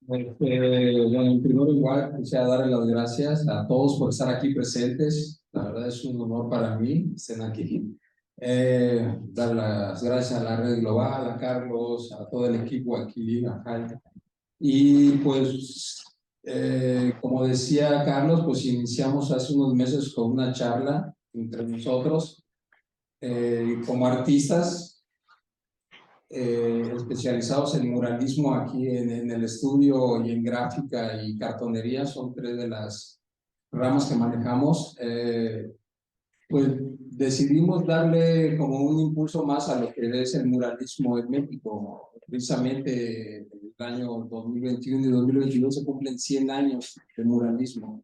Bueno, en primer lugar, quisiera darle las gracias a todos por estar aquí presentes. La verdad es un honor para mí estén aquí. Dar las gracias a la Red Global, a Carlos, a todo el equipo aquí, a Jaime. Y pues, como decía Carlos, pues iniciamos hace unos meses con una charla entre nosotros como artistas especializados en muralismo aquí en el estudio y en gráfica y cartonería, son tres de las ramas que manejamos. Pues decidimos darle como un impulso más a lo que es el muralismo en México. Precisamente el año 2021 y 2022 se cumplen 100 años de muralismo.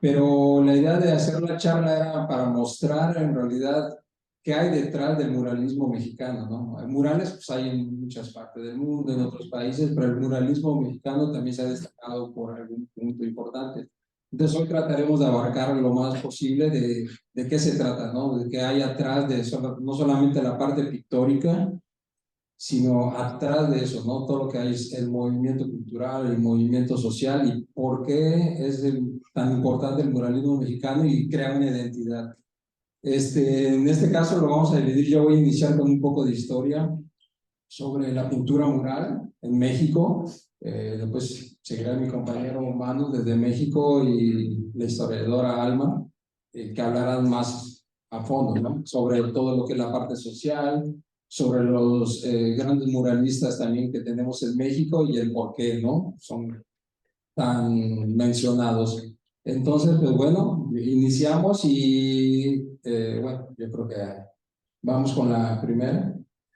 Pero la idea de hacer la charla era para mostrar en realidad qué hay detrás del muralismo mexicano, ¿no? Hay murales pues hay en muchas partes del mundo, en otros países, pero el muralismo mexicano también se ha destacado por algún punto importante. Entonces hoy trataremos de abarcar lo más posible de qué se trata, ¿no? De qué hay atrás de eso, no solamente la parte pictórica, sino atrás de eso, ¿no? Todo lo que hay es el movimiento cultural, el movimiento social y por qué es tan importante el muralismo mexicano y crea una identidad. En este caso lo vamos a dividir, yo voy a iniciar con un poco de historia sobre la pintura mural en México, después seguirá mi compañero Manu desde México y la historiadora Alma, que hablarán más a fondo, ¿no? Sobre todo lo que es la parte social, sobre los grandes muralistas también que tenemos en México y el por qué, ¿no? Son tan mencionados. Entonces, pues bueno, iniciamos y bueno, yo creo que vamos con la primera.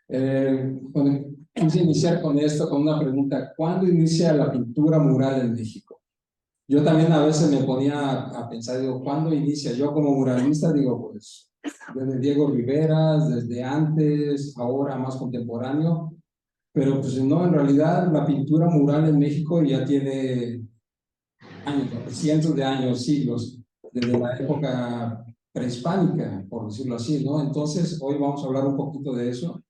Bueno, quise iniciar con esto, con una pregunta. ¿Cuándo inicia la pintura mural en México? Yo también a veces me ponía a pensar, digo, ¿cuándo inicia? Yo como muralista digo, pues, desde Diego Rivera, desde antes, ahora más contemporáneo, pero pues no, en realidad la pintura mural en México ya tiene años, cientos de años, siglos, desde la época prehispánica, por decirlo así, ¿no? Entonces, hoy vamos a hablar un poquito de eso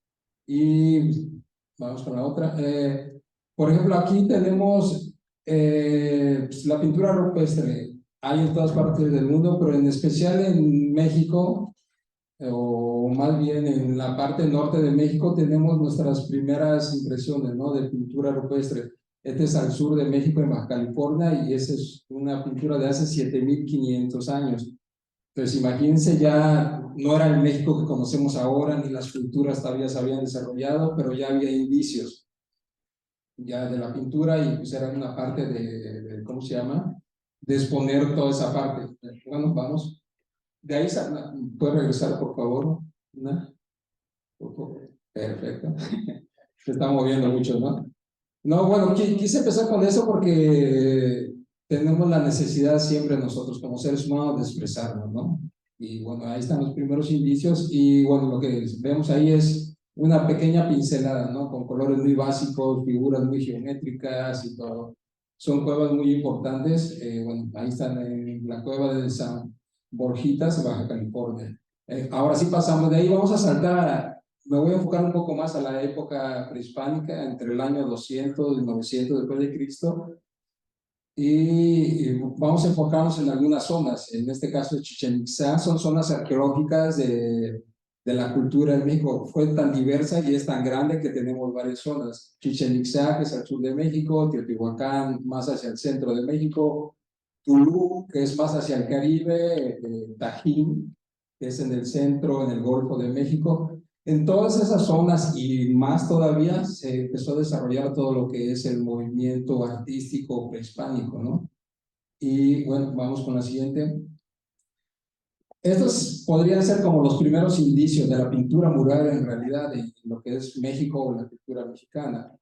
y vamos con la otra. Por ejemplo, aquí tenemos pues, la pintura rupestre. Hay en todas partes del mundo, pero en especial en México, o más bien en la parte norte de México, tenemos nuestras primeras impresiones, ¿no? De pintura rupestre. Este es al sur de México, en Baja California, y esa es una pintura de hace 7500 años. Entonces, imagínense, ya no era el México que conocemos ahora, ni las culturas todavía se habían desarrollado, pero ya había indicios ya de la pintura y pues era una parte ¿cómo se llama? De exponer toda esa parte. Bueno, vamos. De ahí, ¿puede regresar, por favor? ¿No? Por favor. Perfecto. Se está moviendo mucho, ¿no? No, bueno, quise empezar con eso porque tenemos la necesidad siempre nosotros como seres humanos de expresarnos, ¿no? Y bueno, ahí están los primeros indicios y bueno, lo que vemos ahí es una pequeña pincelada, ¿no? Con colores muy básicos, figuras muy geométricas y todo. Son cuevas muy importantes. Bueno, ahí están en la cueva de San Borjitas, Baja California. Ahora sí pasamos de ahí, vamos a saltar me voy a enfocar un poco más a la época prehispánica, entre el año 200 y 900 después de Cristo, y vamos a enfocarnos en algunas zonas. En este caso, Chichén Itzá son zonas arqueológicas de la cultura de México. Fue tan diversa y es tan grande que tenemos varias zonas. Chichén Itzá, que es al sur de México, Teotihuacán, más hacia el centro de México, Tulum, que es más hacia el Caribe, Tajín, que es en el centro, en el Golfo de México. En todas esas zonas y más todavía se empezó a desarrollar todo lo que es el movimiento artístico prehispánico, ¿no? Y bueno, vamos con la siguiente. Estos podrían ser como los primeros indicios de la pintura mural en realidad en lo que es México o la cultura mexicana.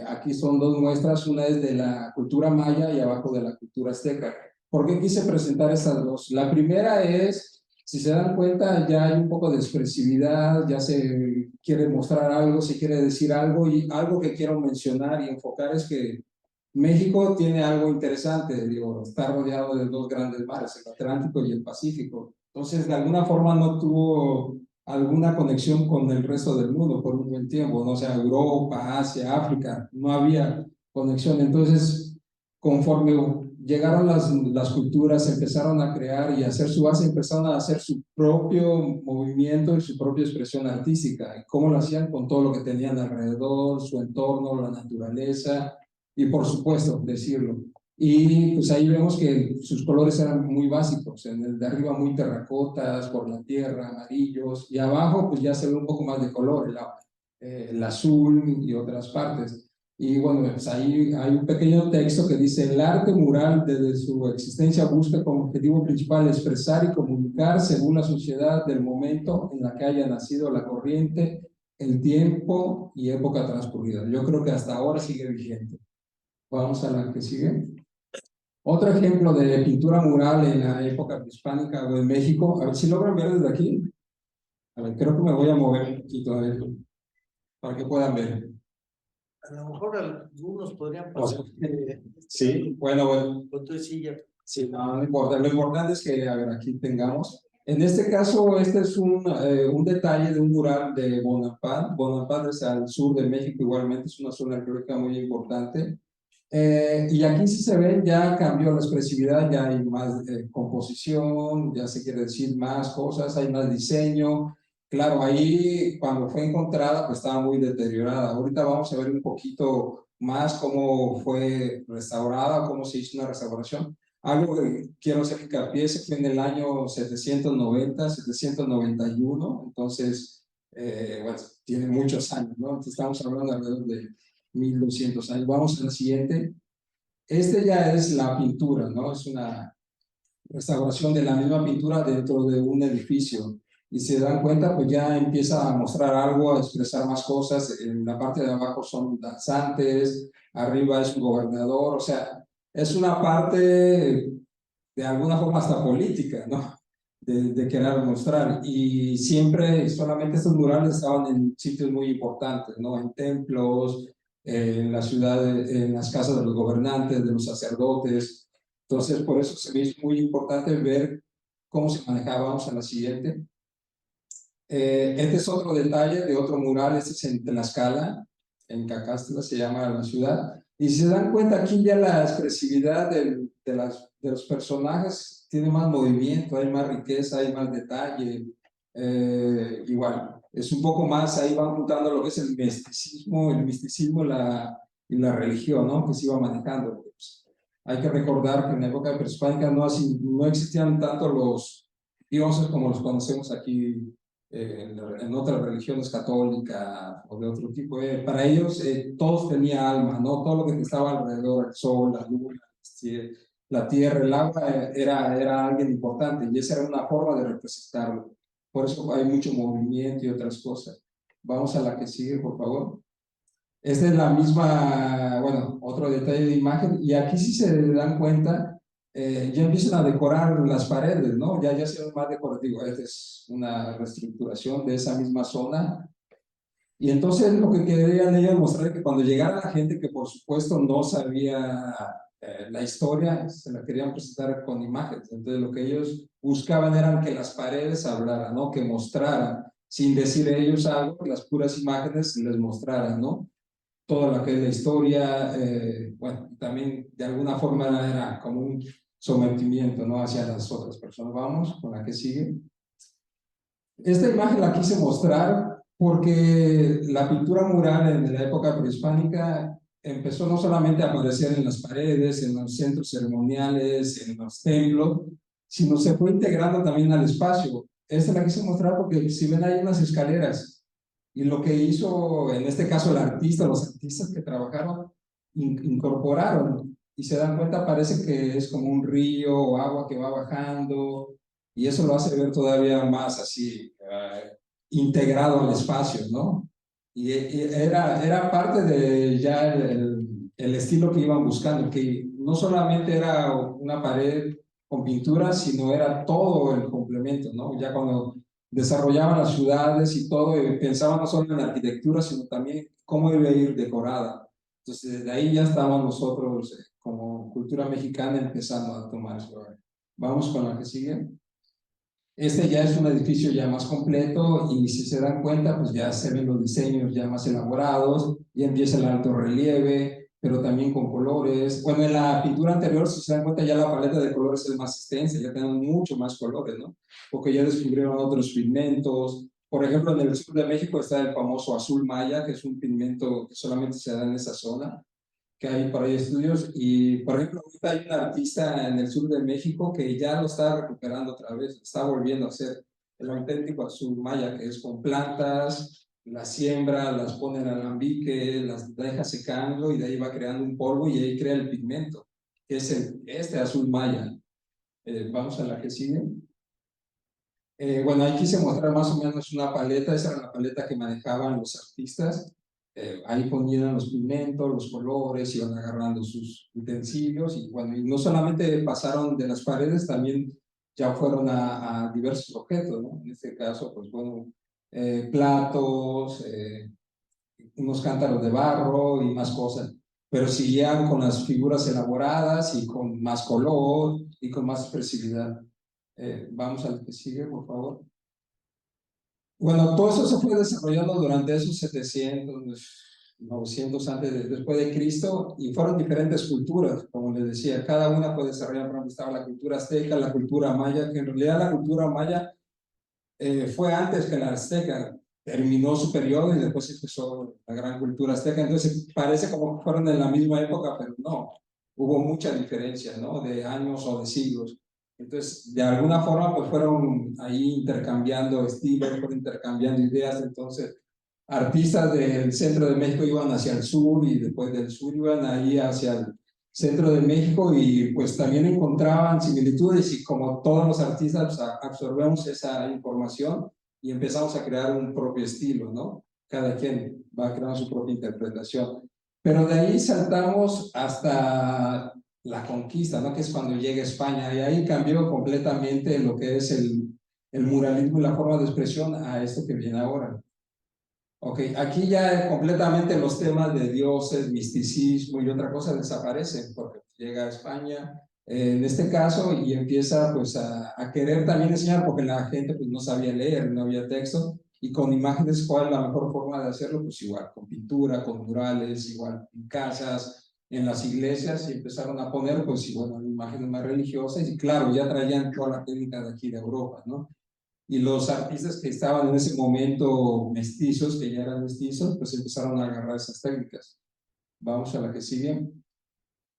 Aquí son dos muestras, una es de la cultura maya y abajo de la cultura azteca. ¿Por qué quise presentar estas dos? La primera es, si se dan cuenta, ya hay un poco de expresividad, ya se quiere mostrar algo, se quiere decir algo y algo que quiero mencionar y enfocar es que México tiene algo interesante, digo, está rodeado de dos grandes mares, el Atlántico y el Pacífico. Entonces, de alguna forma no tuvo alguna conexión con el resto del mundo por un buen tiempo, no o sea, Europa, Asia, África, no había conexión. Entonces, conforme llegaron las culturas, empezaron a crear y a hacer su base, empezaron a hacer su propio movimiento y su propia expresión artística. ¿Y cómo lo hacían? Con todo lo que tenían alrededor, su entorno, la naturaleza y, por supuesto, decirlo. Y pues ahí vemos que sus colores eran muy básicos, en el de arriba muy terracotas, por la tierra, amarillos, y abajo pues ya se ve un poco más de color, el azul y otras partes. Y bueno, pues ahí hay un pequeño texto que dice: el arte mural desde su existencia busca como objetivo principal expresar y comunicar según la sociedad del momento en la que haya nacido la corriente, el tiempo y época transcurrida. Yo creo que hasta ahora sigue vigente. Vamos a la que sigue. Otro ejemplo de pintura mural en la época prehispánica o en México, a ver si logran ver desde aquí. A ver, creo que me voy a mover un poquito a ver, para que puedan ver. A lo mejor algunos podrían O pasar. sea, sí, bueno. Con tu silla. Sí, no importa. Lo importante es que, a ver, aquí tengamos. En este caso, este es un detalle de un mural de Bonaparte. Bonaparte es al sur de México, igualmente, es una zona arqueológica muy importante. Y aquí sí se ve, ya cambió la expresividad, ya hay más composición, ya se quiere decir más cosas, hay más diseño. Claro, ahí cuando fue encontrada, pues estaba muy deteriorada. Ahorita vamos a ver un poquito más cómo fue restaurada, cómo se hizo una restauración. Algo que quiero hacer hincapié es que fue en el año 790, 791, entonces, bueno, tiene muchos años, ¿no? Entonces estamos hablando alrededor de 1200 años. Vamos al siguiente. Este ya es la pintura, ¿no? Es una restauración de la misma pintura dentro de un edificio. Y si se dan cuenta, pues ya empieza a mostrar algo, a expresar más cosas. En la parte de abajo son danzantes, arriba es un gobernador, o sea, es una parte de alguna forma hasta política, ¿no? De querer mostrar. Y siempre, solamente estos murales estaban en sitios muy importantes, ¿no? En templos, en la ciudad, en las casas de los gobernantes, de los sacerdotes. Entonces, por eso se me hizo muy importante ver cómo se manejaba. Vamos a la siguiente. Este es otro detalle de otro mural, este es en Tlaxcala, en Cacastla se llama la ciudad. Y si se dan cuenta, aquí ya la expresividad de los personajes tiene más movimiento, hay más riqueza, hay más detalle. Igual, es un poco más, ahí van juntando lo que es el misticismo y la religión, ¿no? Que se iba manejando. Pues, hay que recordar que en la época prehispánica no existían tanto los dioses como los conocemos aquí en otras religiones católicas o de otro tipo. Para ellos todos tenía alma, ¿no? Todo lo que estaba alrededor, el sol, la luna, la tierra, el agua, era alguien importante y esa era una forma de representarlo. Por eso hay mucho movimiento y otras cosas. Vamos a la que sigue, por favor. Esta es la misma, bueno, otro detalle de imagen, y aquí sí se dan cuenta, ya empiezan a decorar las paredes, ¿no? Ya se ve más decorativo. Esta es una reestructuración de esa misma zona. Y entonces lo que querían ellos mostrar es que cuando llegara la gente que por supuesto no sabía la historia, se la querían presentar con imágenes. Entonces lo que ellos buscaban eran que las paredes hablaran, ¿no? Que mostraran, sin decir ellos algo, que las puras imágenes les mostraran, ¿no? Toda lo que es la historia, bueno, también de alguna forma era como un sometimiento, ¿no? Hacia las otras personas. Vamos con la que sigue. Esta imagen la quise mostrar porque la pintura mural en la época prehispánica empezó no solamente a aparecer en las paredes, en los centros ceremoniales, en los templos, sino se fue integrando también al espacio. Esta la quise mostrar porque si ven hay unas escaleras y lo que hizo en este caso el artista, los artistas que trabajaron, incorporaron y se dan cuenta, parece que es como un río o agua que va bajando y eso lo hace ver todavía más así, integrado al espacio, ¿no? Y era parte de ya el estilo que iban buscando, que no solamente era una pared con pintura, sino era todo el complemento, ¿no? Ya cuando desarrollaban las ciudades y todo, pensaban no solo en la arquitectura, sino también cómo debe ir decorada. Entonces, desde ahí ya estábamos nosotros, como cultura mexicana, empezando a tomar eso. Vamos con la que sigue. Este ya es un edificio ya más completo y si se dan cuenta, pues ya se ven los diseños ya más elaborados, ya empieza el alto relieve, pero también con colores. Bueno, en la pintura anterior, si se dan cuenta, ya la paleta de colores es más extensa, ya tenemos mucho más colores, ¿no? Porque ya descubrieron otros pigmentos. Por ejemplo, en el sur de México está el famoso azul maya, que es un pigmento que solamente se da en esa zona, que hay por ahí estudios. Y, por ejemplo, ahorita hay un artista en el sur de México que ya lo está recuperando otra vez, está volviendo a hacer el auténtico azul maya, que es con plantas, las siembra, las pone en alambique, las deja secando y de ahí va creando un polvo y ahí crea el pigmento, que es este azul maya. Vamos a la que sigue. Bueno, ahí quise mostrar más o menos una paleta, esa era la paleta que manejaban los artistas. Ahí ponían los pigmentos, los colores, iban agarrando sus utensilios y bueno, y no solamente pasaron de las paredes, también ya fueron a diversos objetos, ¿no? En este caso, pues bueno, platos, unos cántaros de barro y más cosas, pero seguían con las figuras elaboradas y con más color y con más expresividad. Vamos al que sigue, por favor. Bueno, todo eso se fue desarrollando durante esos 700, 900 después de Cristo y fueron diferentes culturas, como les decía, cada una fue desarrollada. Por ejemplo, estaba la cultura azteca, la cultura maya, que en realidad la cultura maya fue antes que la azteca, terminó su periodo y después empezó la gran cultura azteca, entonces parece como que fueron en la misma época, pero no, hubo mucha diferencia, ¿no? De años o de siglos. Entonces, de alguna forma, pues fueron ahí intercambiando estilos, fueron intercambiando ideas. Entonces, artistas del centro de México iban hacia el sur y después del sur iban ahí hacia el centro de México y pues también encontraban similitudes y como todos los artistas pues, absorbemos esa información y empezamos a crear un propio estilo, ¿no? Cada quien va creando su propia interpretación. Pero de ahí saltamos hasta la conquista, ¿no? Que es cuando llega España, y ahí cambió completamente lo que es el muralismo y la forma de expresión a esto que viene ahora. Ok, aquí ya completamente los temas de dioses, misticismo y otra cosa desaparecen, porque llega a España, en este caso, y empieza pues a querer también enseñar, porque la gente pues no sabía leer, no había texto, y con imágenes, ¿cuál es la mejor forma de hacerlo? Pues igual, con pintura, con murales, igual en casas, en las iglesias, y empezaron a poner pues igual imágenes más religiosas, y claro, ya traían toda la técnica de aquí de Europa, ¿no? Y los artistas que estaban en ese momento mestizos, que ya eran mestizos, pues empezaron a agarrar esas técnicas. Vamos a la que sigue.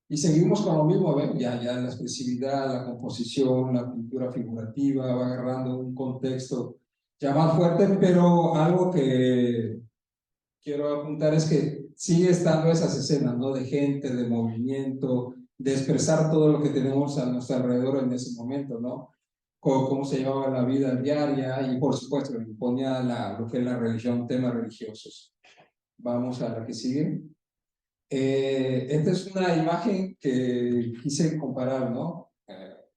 Y seguimos con lo mismo, ¿ven? Ya la expresividad, la composición, la pintura figurativa, va agarrando un contexto ya más fuerte, pero algo que quiero apuntar es que sigue estando esas escenas, ¿no? De gente, de movimiento, de expresar todo lo que tenemos a nuestro alrededor en ese momento, ¿no? Cómo se llevaba la vida diaria y por supuesto ponía lo que es la religión, temas religiosos. Vamos a la que sigue. Esta es una imagen que quise comparar, ¿no?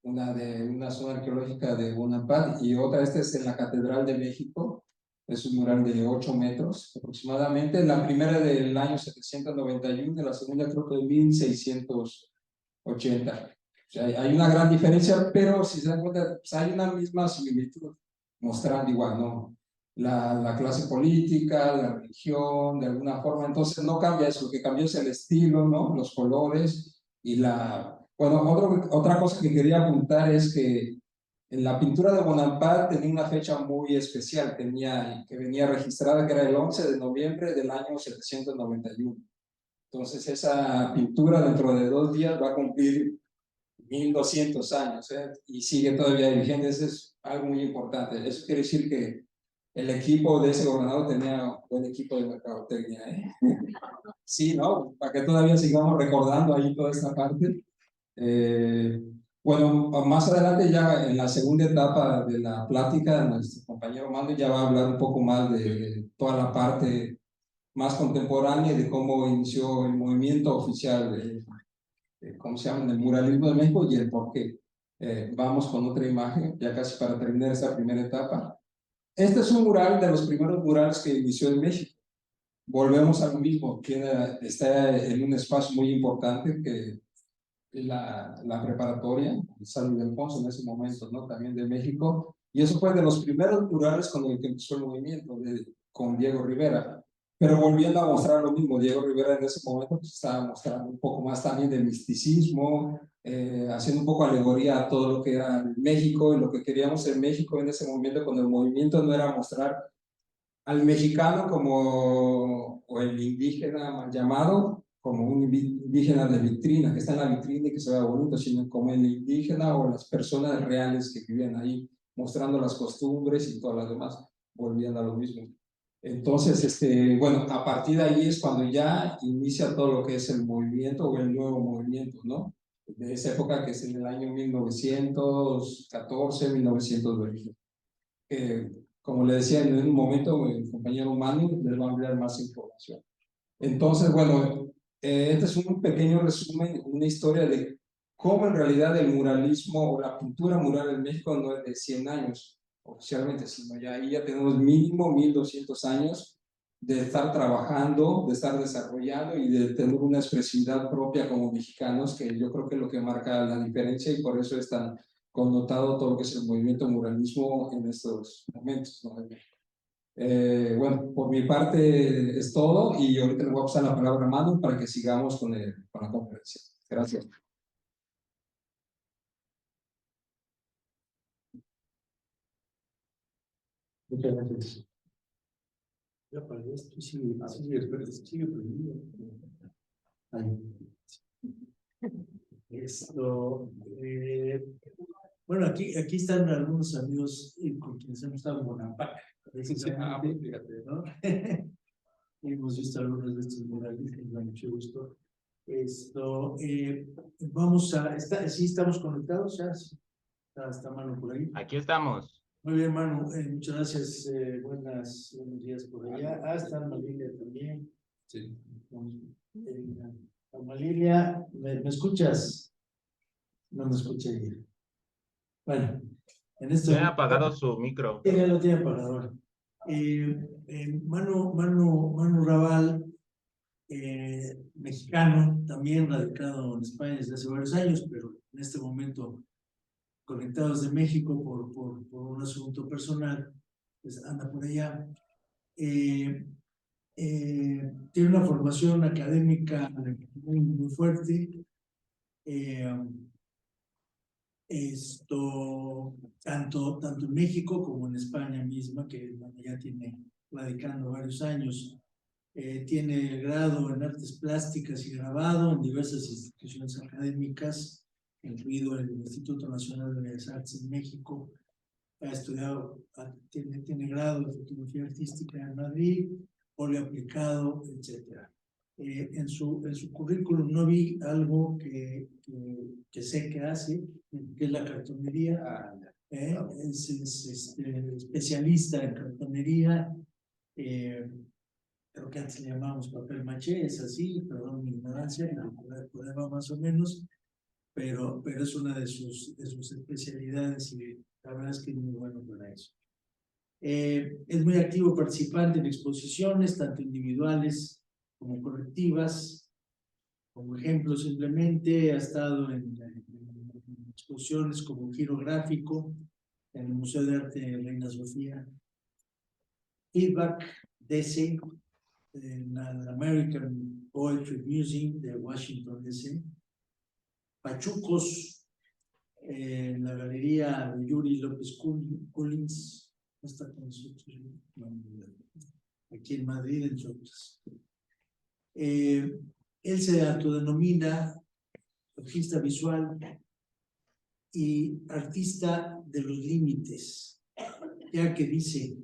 Una de una zona arqueológica de Bonampak y otra, esta es en la Catedral de México, es un mural de 8 metros aproximadamente, la primera del año 791, la segunda creo que de 1680. O sea, hay una gran diferencia, pero si se dan cuenta, pues hay una misma similitud, mostrando igual, ¿no? La clase política, la religión, de alguna forma, entonces no cambia eso, lo que cambia es el estilo, ¿no? Los colores y la... Bueno, otra cosa que quería apuntar es que en la pintura de Bonaparte tenía una fecha muy especial, que venía registrada, que era el 11 de noviembre del año 791. Entonces esa pintura dentro de 2 días va a cumplir 1200 años, y sigue todavía vigente. Eso es algo muy importante. Eso quiere decir que el equipo de ese gobernador tenía un buen equipo de mercadotecnia, ¿eh? Sí, ¿no? Para que todavía sigamos recordando ahí toda esta parte. Eh, bueno, más adelante ya en la segunda etapa de la plática, nuestro compañero Mando ya va a hablar un poco más de toda la parte más contemporánea y de cómo inició el movimiento oficial ¿cómo se llama? En el muralismo de México y el por qué. Vamos con otra imagen, ya casi para terminar esta primera etapa. Este es un mural de los primeros murales que inició en México. Volvemos a lo mismo, está en un espacio muy importante que es la preparatoria, San Ildefonso en ese momento, ¿no? También de México. Y eso fue de los primeros murales con el que empezó el movimiento, con Diego Rivera. pero volviendo a mostrar lo mismo. Diego Rivera en ese momento pues, estaba mostrando un poco más también de misticismo, haciendo un poco alegoría a todo lo que era México y lo que queríamos en México en ese momento con el movimiento no era mostrar al mexicano como, o el indígena mal llamado, como un indígena de vitrina, que está en la vitrina y que se vea bonito, sino como el indígena o las personas reales que vivían ahí, mostrando las costumbres y todas las demás, volviendo a lo mismo. Entonces, bueno, a partir de ahí es cuando ya inicia todo lo que es el movimiento o el nuevo movimiento, ¿no? De esa época que es en el año 1914, 1920. Como le decía en un momento, el compañero Manu les va a enviar más información. Entonces, bueno, este es un pequeño resumen, una historia de cómo en realidad el muralismo o la pintura mural en México no es de 100 años oficialmente, sino ya ahí ya tenemos mínimo 1200 años de estar trabajando, de estar desarrollando y de tener una expresividad propia como mexicanos, que yo creo que es lo que marca la diferencia y por eso es tan connotado todo lo que es el movimiento muralismo en estos momentos, ¿no? Bueno, por mi parte es todo y ahorita le voy a pasar la palabra a Manu para que sigamos con la conferencia. Gracias. Muchas gracias. Ya apagué esto, sigue prendido. Ahí. Esto, bueno, aquí están algunos amigos con quienes hemos estado en Bonampak, precisamente, ¿no? Hemos visto algunos de estos murales que nos han mucho gusto. Esto, vamos a, sí estamos conectados ya, sí, está Manu por ahí. Aquí estamos. Muy bien, Manu, muchas gracias, buenos días por allá. Está Malilia también. Sí. Malilia, ¿me escuchas? No me escucha bien. Bueno, en este Tiene momento. apagado su micro. Ya lo tiene apagado ahora. Manu Raval, mexicano, también radicado en España desde hace varios años, pero en este momento conectados de México por un asunto personal, pues anda por allá. Tiene una formación académica muy fuerte. Tanto en México como en España misma, que bueno, ya tiene radicando varios años. Tiene el grado en artes plásticas y grabado en diversas instituciones académicas, incluido el Instituto Nacional de Bellas Artes en México. Ha estudiado, tiene grado de fotografía artística en Madrid, óleo aplicado, etc. En su currículum no vi algo que sé que hace, que es la cartonería. Es especialista en cartonería. Creo que antes le llamábamos papel maché, es así, perdón mi ignorancia, por ahí va más o menos, pero es una de sus especialidades y la verdad es que es muy bueno para eso. Es muy activo participante en exposiciones, tanto individuales como colectivas. Como ejemplo, simplemente ha estado en exposiciones como Giro Gráfico, en el Museo de Arte de Reina Sofía, Feedback DC, en el American Poetry Museum de Washington DC, Pachucos, en la galería de Yuri López Collins, no está con nosotros, aquí en Madrid, entre otras. Él se autodenomina artista visual y artista de los límites, ya que dice,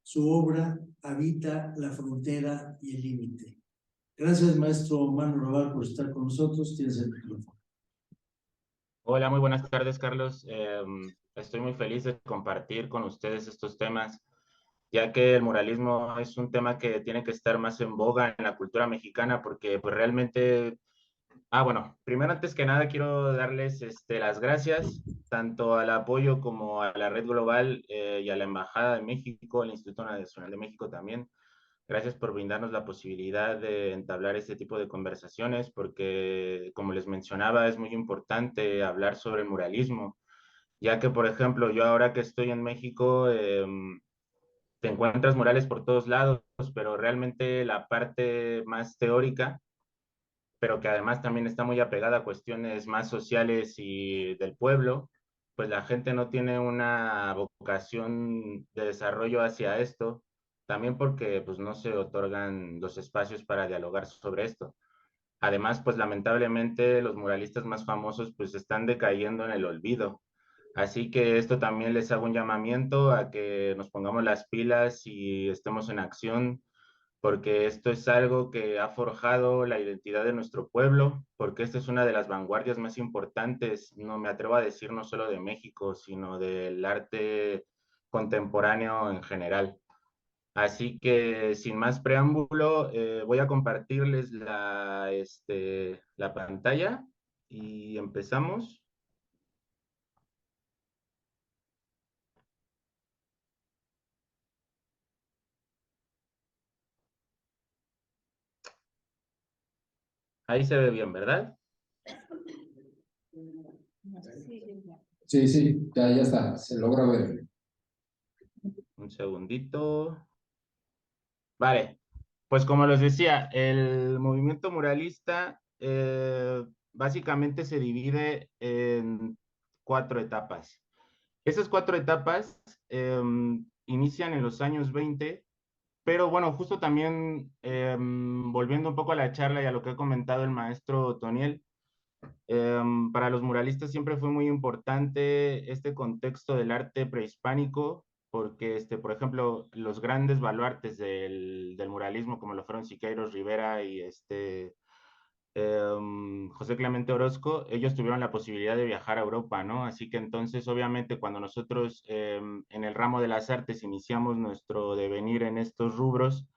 su obra habita la frontera y el límite. Gracias, maestro Manu Raval, por estar con nosotros. Tienes el micrófono. Hola, muy buenas tardes, Carlos. Estoy muy feliz de compartir con ustedes estos temas, ya que el muralismo es un tema que tiene que estar más en boga en la cultura mexicana, porque pues realmente... bueno, primero antes que nada quiero darles las gracias tanto al apoyo como a la Red Global y a la Embajada de México, al Instituto Nacional de México también. Gracias por brindarnos la posibilidad de entablar este tipo de conversaciones, porque, como les mencionaba, es muy importante hablar sobre el muralismo, ya que, por ejemplo, yo ahora que estoy en México, te encuentras murales por todos lados, pero realmente la parte más teórica, pero que además también está muy apegada a cuestiones más sociales y del pueblo, pues la gente no tiene una vocación de desarrollo hacia esto, también porque pues no se otorgan los espacios para dialogar sobre esto. Además, pues lamentablemente los muralistas más famosos pues están decayendo en el olvido. Así que esto también les hago un llamamiento a que nos pongamos las pilas y estemos en acción, porque esto es algo que ha forjado la identidad de nuestro pueblo, porque esta es una de las vanguardias más importantes, no me atrevo a decir no solo de México, sino del arte contemporáneo en general. Así que sin más preámbulo, voy a compartirles la pantalla y empezamos. Ahí se ve bien, ¿verdad? Sí, sí, ya está, se logra ver. Un segundito. Vale, pues como les decía, el movimiento muralista básicamente se divide en 4 etapas. Esas 4 etapas inician en los años 20, pero bueno, justo también volviendo un poco a la charla y a lo que ha comentado el maestro Toniel, para los muralistas siempre fue muy importante este contexto del arte prehispánico, porque, por ejemplo, los grandes baluartes del muralismo, como lo fueron Siqueiros Rivera y José Clemente Orozco, ellos tuvieron la posibilidad de viajar a Europa, ¿no? Así que entonces, obviamente, cuando nosotros en el ramo de las artes iniciamos nuestro devenir en estos rubros,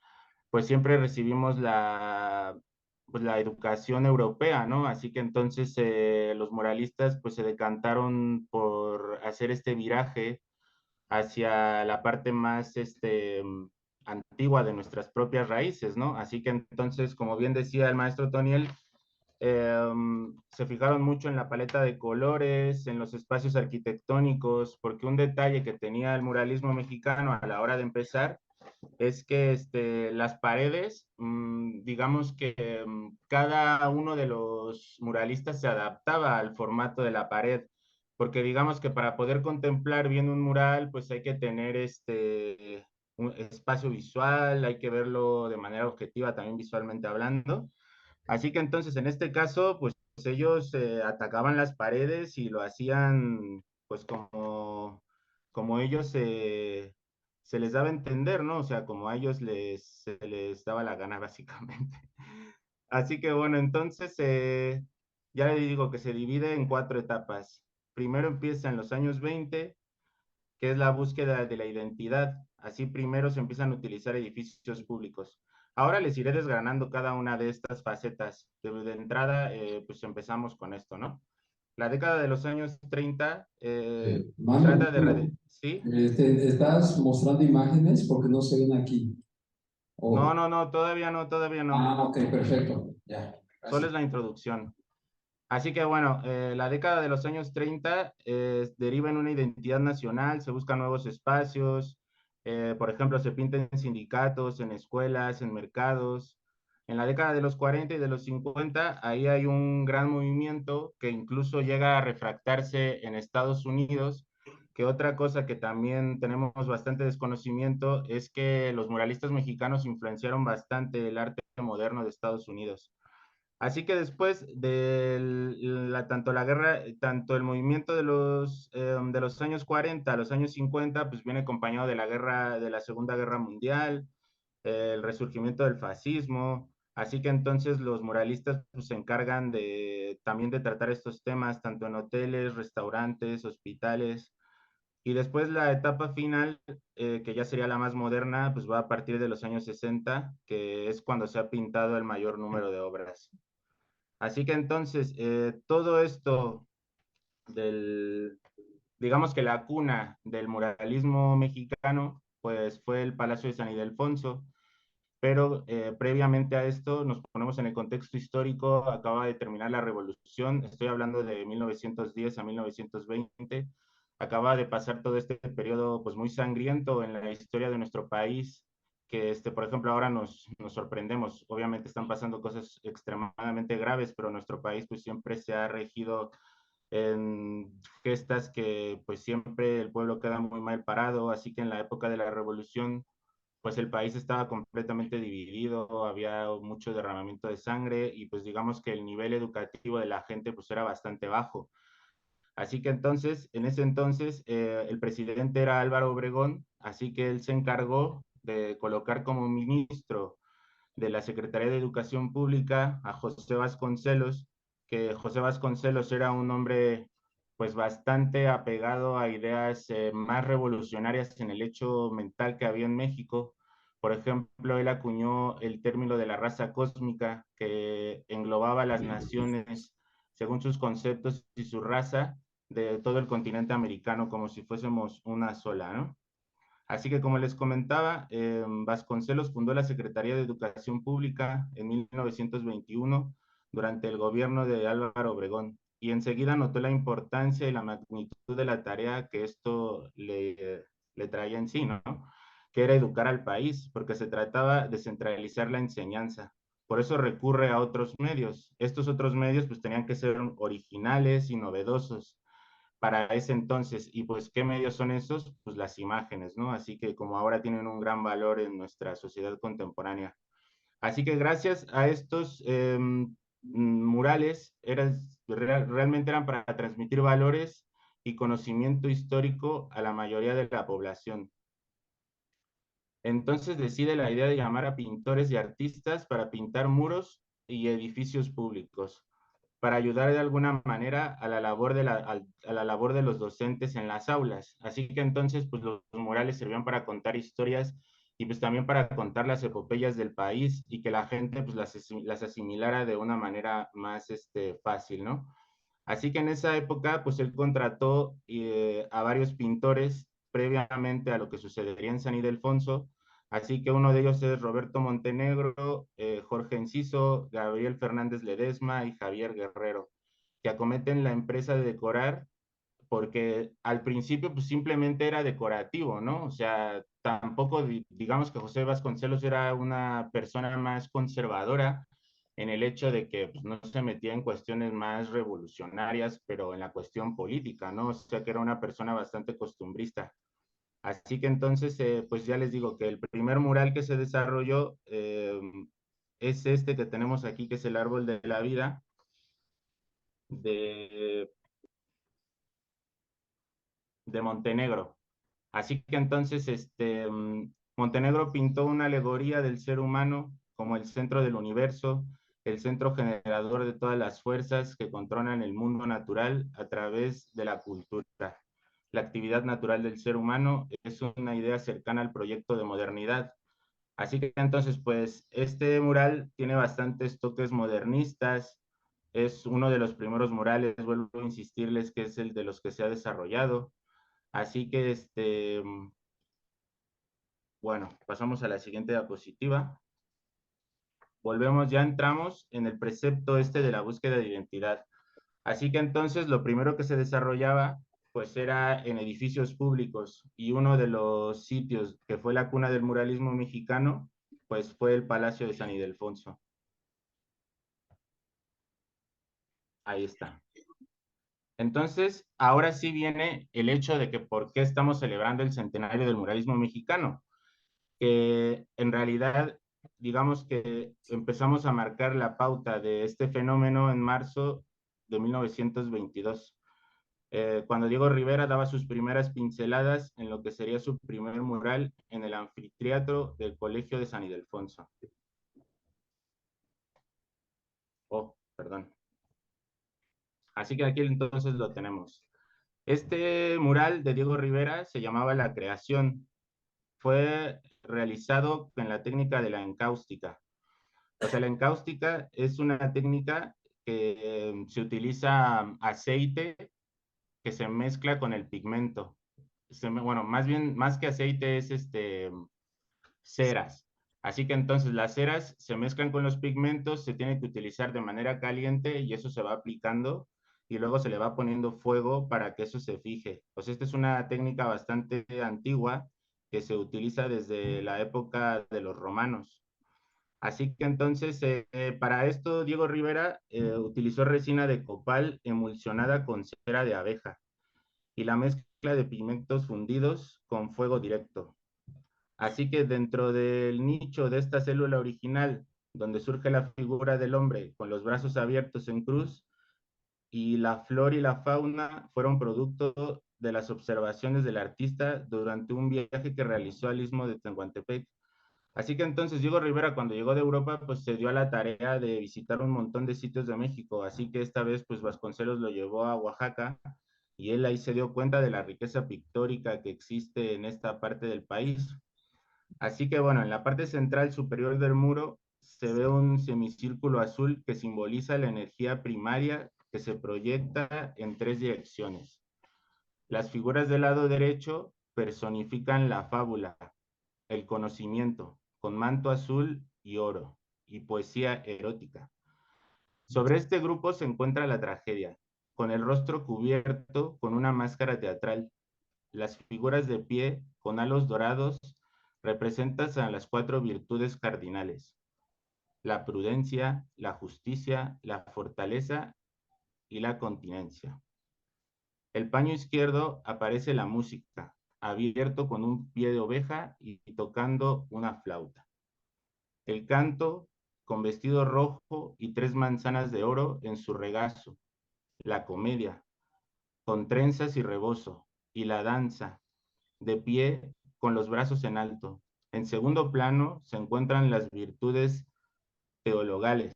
pues siempre recibimos pues, la educación europea, ¿no? Así que entonces los muralistas pues se decantaron por hacer este viraje hacia la parte más antigua de nuestras propias raíces, ¿no? Así que entonces, como bien decía el maestro Toniel, se fijaron mucho en la paleta de colores, en los espacios arquitectónicos, porque un detalle que tenía el muralismo mexicano a la hora de empezar es que las paredes, digamos que cada uno de los muralistas se adaptaba al formato de la pared, porque digamos que para poder contemplar bien un mural, pues hay que tener un espacio visual, hay que verlo de manera objetiva, también visualmente hablando. Así que entonces en este caso, pues ellos atacaban las paredes y lo hacían pues como ellos se les daba a entender, ¿no? O sea, como a ellos se les daba la gana básicamente. Así que bueno, entonces ya le digo que se divide en 4 etapas. Primero empieza en los años 20, que es la búsqueda de la identidad. Así primero se empiezan a utilizar edificios públicos. Ahora les iré desgranando cada una de estas facetas. De entrada, pues empezamos con esto, ¿no? La década de los años 30 Manu, trata de... ¿Sí? ¿estás mostrando imágenes porque no se ven aquí? No, Oh. no, no, todavía no, todavía no. Ah, ok, perfecto. Ya, Solo gracias. es la introducción. Así que bueno, la década de los años 30 deriva en una identidad nacional, se buscan nuevos espacios, por ejemplo, se pinta en sindicatos, en escuelas, en mercados. En la década de los 40 y de los 50, ahí hay un gran movimiento que incluso llega a refractarse en Estados Unidos, que otra cosa que también tenemos bastante desconocimiento es que los muralistas mexicanos influenciaron bastante el arte moderno de Estados Unidos. Así que después de tanto la guerra, tanto el movimiento de los años 40 a los años 50, pues viene acompañado de la guerra, de la Segunda Guerra Mundial, el resurgimiento del fascismo. Así que entonces los muralistas pues, se encargan también de tratar estos temas, tanto en hoteles, restaurantes, hospitales. Y después la etapa final, que ya sería la más moderna, pues va a partir de los años 60, que es cuando se ha pintado el mayor número de obras. Así que entonces, todo esto digamos que la cuna del muralismo mexicano, pues fue el Palacio de San Ildefonso, pero previamente a esto nos ponemos en el contexto histórico, acaba de terminar la revolución, estoy hablando de 1910 a 1920, acaba de pasar todo este periodo pues muy sangriento en la historia de nuestro país, que por ejemplo ahora nos sorprendemos, obviamente están pasando cosas extremadamente graves, pero nuestro país pues siempre se ha regido en gestas que pues siempre el pueblo queda muy mal parado, así que en la época de la revolución pues el país estaba completamente dividido, había mucho derramamiento de sangre y pues digamos que el nivel educativo de la gente pues era bastante bajo. Así que entonces, en ese entonces, el presidente era Álvaro Obregón, así que él se encargó de colocar como ministro de la Secretaría de Educación Pública a José Vasconcelos, que José Vasconcelos era un hombre pues bastante apegado a ideas más revolucionarias en el hecho mental que había en México. Por ejemplo, él acuñó el término de la raza cósmica que englobaba las naciones según sus conceptos y su raza de todo el continente americano como si fuésemos una sola, ¿no? Así que, como les comentaba, Vasconcelos fundó la Secretaría de Educación Pública en 1921 durante el gobierno de Álvaro Obregón y enseguida notó la importancia y la magnitud de la tarea que esto le traía en sí, ¿no? Que era educar al país, porque se trataba de centralizar la enseñanza. Por eso recurre a otros medios. Estos otros medios pues tenían que ser originales y novedosos para ese entonces. Y pues, ¿qué medios son esos? Pues las imágenes, ¿no? Así que como ahora tienen un gran valor en nuestra sociedad contemporánea. Así que gracias a estos murales, realmente eran para transmitir valores y conocimiento histórico a la mayoría de la población. Entonces decide la idea de llamar a pintores y artistas para pintar muros y edificios públicos para ayudar de alguna manera a la labor a la labor de los docentes en las aulas. Así que entonces, pues los murales servían para contar historias y pues también para contar las epopeyas del país y que la gente pues las asimilara de una manera más fácil, ¿no? Así que en esa época, pues él contrató a varios pintores previamente a lo que sucedería en San Ildefonso. Así que uno de ellos es Roberto Montenegro, Jorge Enciso, Gabriel Fernández Ledesma y Javier Guerrero, que acometen la empresa de decorar porque al principio pues simplemente era decorativo, ¿no? O sea, tampoco digamos que José Vasconcelos era una persona más conservadora en el hecho de que pues, no se metía en cuestiones más revolucionarias, pero en la cuestión política, ¿no? O sea, que era una persona bastante costumbrista. Así que entonces, pues ya les digo que el primer mural que se desarrolló es este que tenemos aquí, que es el árbol de la vida, de, de Montenegro. Así que entonces, Montenegro pintó una alegoría del ser humano como el centro del universo, el centro generador de todas las fuerzas que controlan el mundo natural a través de la cultura. La actividad natural del ser humano es una idea cercana al proyecto de modernidad. Así que entonces, pues, este mural tiene bastantes toques modernistas, es uno de los primeros murales, vuelvo a insistirles que es el de los que se ha desarrollado. Así que, bueno, pasamos a la siguiente diapositiva. Volvemos, ya entramos en el precepto de la búsqueda de identidad. Así que entonces lo primero que se desarrollaba pues era en edificios públicos y uno de los sitios que fue la cuna del muralismo mexicano pues fue el Palacio de San Ildefonso. Ahí está. Entonces, ahora sí viene el hecho de que por qué estamos celebrando el centenario del muralismo mexicano, que en realidad, digamos que empezamos a marcar la pauta de este fenómeno en marzo de 1922, cuando Diego Rivera daba sus primeras pinceladas en lo que sería su primer mural en el anfiteatro del Colegio de San Ildefonso. Oh, perdón. Así que aquí entonces lo tenemos. Este mural de Diego Rivera se llamaba La Creación. Fue realizado con la técnica de la encáustica. O sea, la encáustica es una técnica que se utiliza aceite que se mezcla con el pigmento. Bueno, más bien, más que aceite es ceras. Así que entonces las ceras se mezclan con los pigmentos, se tiene que utilizar de manera caliente y eso se va aplicando y luego se le va poniendo fuego para que eso se fije. Pues esta es una técnica bastante antigua que se utiliza desde la época de los romanos. Así que entonces, para esto, Diego Rivera utilizó resina de copal emulsionada con cera de abeja y la mezcla de pigmentos fundidos con fuego directo. Así que dentro del nicho de esta célula original, donde surge la figura del hombre con los brazos abiertos en cruz, y la flora y la fauna fueron producto de las observaciones del artista durante un viaje que realizó al istmo de Tehuantepec. Así que entonces Diego Rivera, cuando llegó de Europa, pues se dio a la tarea de visitar un montón de sitios de México. Así que esta vez, pues Vasconcelos lo llevó a Oaxaca y él ahí se dio cuenta de la riqueza pictórica que existe en esta parte del país. Así que bueno, en la parte central superior del muro se ve un semicírculo azul que simboliza la energía primaria que se proyecta en tres direcciones. Las figuras del lado derecho personifican la fábula, el conocimiento, con manto azul y oro, y poesía erótica. Sobre este grupo se encuentra la tragedia, con el rostro cubierto con una máscara teatral. Las figuras de pie, con halos dorados, representan a las cuatro virtudes cardinales: la prudencia, la justicia, la fortaleza y la continencia. El paño izquierdo aparece la música, abierto con un pie de oveja y tocando una flauta. El canto, con vestido rojo y 3 manzanas de oro en su regazo. La comedia, con trenzas y rebozo. Y la danza, de pie, con los brazos en alto. En segundo plano se encuentran las virtudes teologales,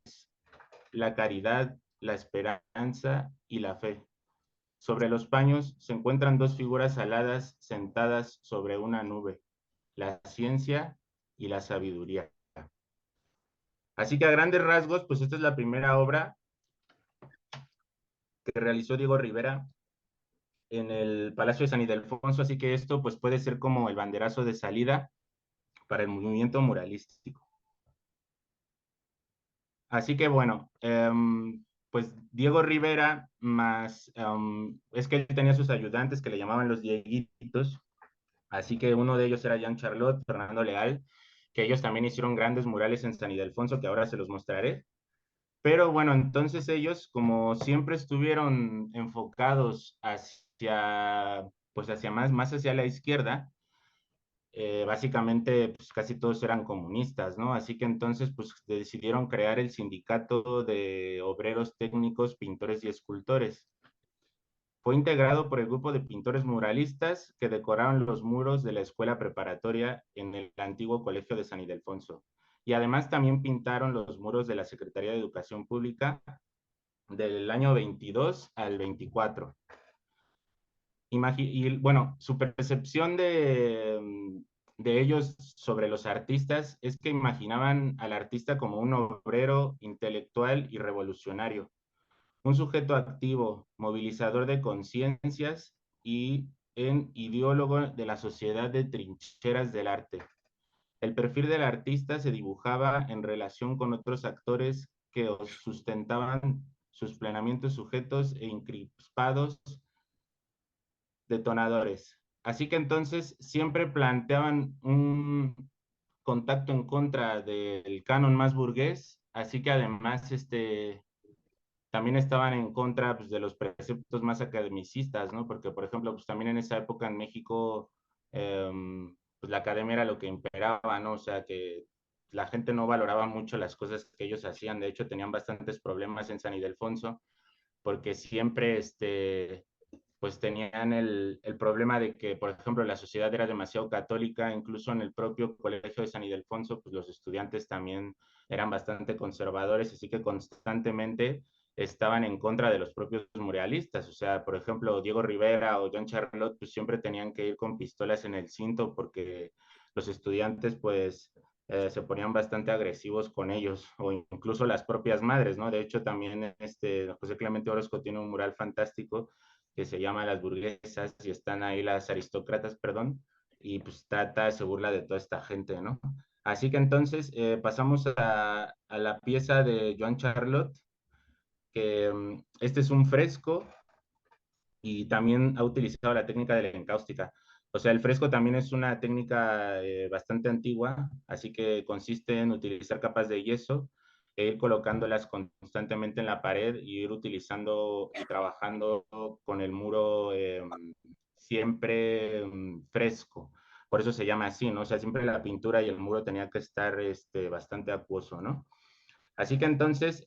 la caridad, la esperanza y la fe. Sobre los paños se encuentran dos figuras aladas sentadas sobre una nube, la ciencia y la sabiduría. Así que a grandes rasgos, pues esta es la primera obra que realizó Diego Rivera en el Palacio de San Ildefonso, así que esto pues puede ser como el banderazo de salida para el movimiento muralístico. Así que bueno, pues Diego Rivera más, es que él tenía sus ayudantes que le llamaban los Dieguitos, así que uno de ellos era Jean Charlotte, Fernando Leal, que ellos también hicieron grandes murales en San Ildefonso, que ahora se los mostraré. Pero bueno, entonces ellos, como siempre estuvieron enfocados hacia, pues hacia más hacia la izquierda, básicamente pues casi todos eran comunistas, ¿no? Así que entonces pues decidieron crear el Sindicato de Obreros Técnicos, Pintores y Escultores. Fue integrado por el grupo de pintores muralistas que decoraron los muros de la escuela preparatoria en el antiguo Colegio de San Ildefonso. Y además también pintaron los muros de la Secretaría de Educación Pública del año 22 al 24. Y bueno, su percepción de ellos sobre los artistas es que imaginaban al artista como un obrero intelectual y revolucionario, un sujeto activo, movilizador de conciencias y un ideólogo de la sociedad de trincheras del arte. El perfil del artista se dibujaba en relación con otros actores que sustentaban sus plenamente sujetos e encrispados detonadores. Así que entonces siempre planteaban un contacto en contra del canon más burgués, así que además también estaban en contra pues, de los preceptos más academicistas, ¿no? Porque, por ejemplo, pues también en esa época en México, pues la academia era lo que imperaba, ¿no? O sea, que la gente no valoraba mucho las cosas que ellos hacían. De hecho, tenían bastantes problemas en San Ildefonso, porque siempre, pues tenían el problema de que, por ejemplo, la sociedad era demasiado católica, incluso en el propio colegio de San Ildefonso, pues los estudiantes también eran bastante conservadores, así que constantemente estaban en contra de los propios muralistas. O sea, por ejemplo, Diego Rivera o John Charlotte, pues siempre tenían que ir con pistolas en el cinto porque los estudiantes, pues, se ponían bastante agresivos con ellos, o incluso las propias madres, ¿no? De hecho, también José Clemente Orozco tiene un mural fantástico que se llama Las Burguesas y están ahí las aristócratas, perdón, y pues se burla de toda esta gente, ¿no? Así que entonces pasamos a la pieza de Joan Charlotte, que este es un fresco y también ha utilizado la técnica de la encáustica. O sea, el fresco también es una técnica bastante antigua, así que consiste en utilizar capas de yeso e ir colocándolas constantemente en la pared y ir utilizando y trabajando con el muro siempre fresco. Por eso se llama así, ¿no? O sea, siempre la pintura y el muro tenía que estar bastante acuoso, ¿no? Así que entonces,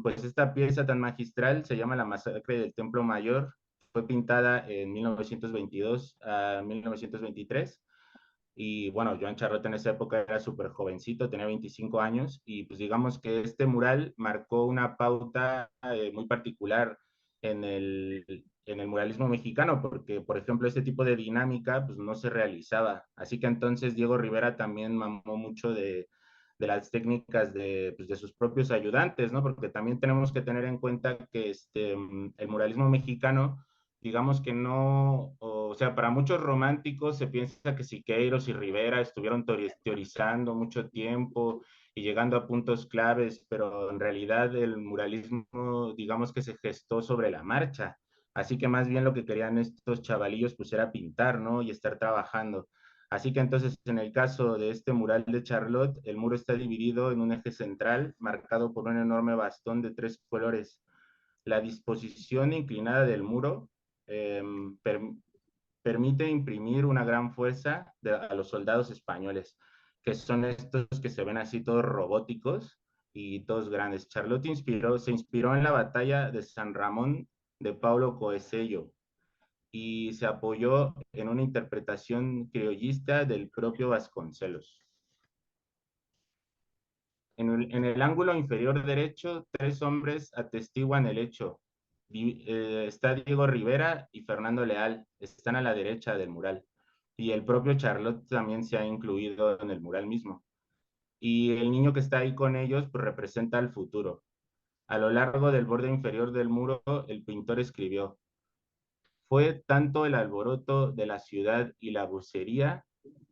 pues esta pieza tan magistral se llama La Masacre del Templo Mayor. Fue pintada en 1922 a 1923. Y bueno, Joan Charlot en esa época era súper jovencito, tenía 25 años. Y pues digamos que este mural marcó una pauta muy particular en el muralismo mexicano, porque por ejemplo este tipo de dinámica pues no se realizaba. Así que entonces Diego Rivera también mamó mucho de las técnicas pues de sus propios ayudantes, ¿no? Porque también tenemos que tener en cuenta que el muralismo mexicano, digamos que no, o sea, para muchos románticos se piensa que Siqueiros y Rivera estuvieron teorizando mucho tiempo y llegando a puntos claves, pero en realidad el muralismo, digamos que se gestó sobre la marcha. Así que más bien lo que querían estos chavalillos pues era pintar, ¿no? Y estar trabajando. Así que entonces, en el caso de este mural de Charlotte, el muro está dividido en un eje central, marcado por un enorme bastón de 3 colores. La disposición inclinada del muro eh, per permite imprimir una gran fuerza a los soldados españoles, que son estos que se ven así todos robóticos y todos grandes. Charlotte se inspiró en la batalla de San Ramón de Paulo Coelho, y se apoyó en una interpretación criollista del propio Vasconcelos. En el ángulo inferior derecho, 3 hombres atestiguan el hecho. Está Diego Rivera y Fernando Leal, están a la derecha del mural. Y el propio Charlot también se ha incluido en el mural mismo. Y el niño que está ahí con ellos pues, representa el futuro. A lo largo del borde inferior del muro, el pintor escribió: fue tanto el alboroto de la ciudad y la vocería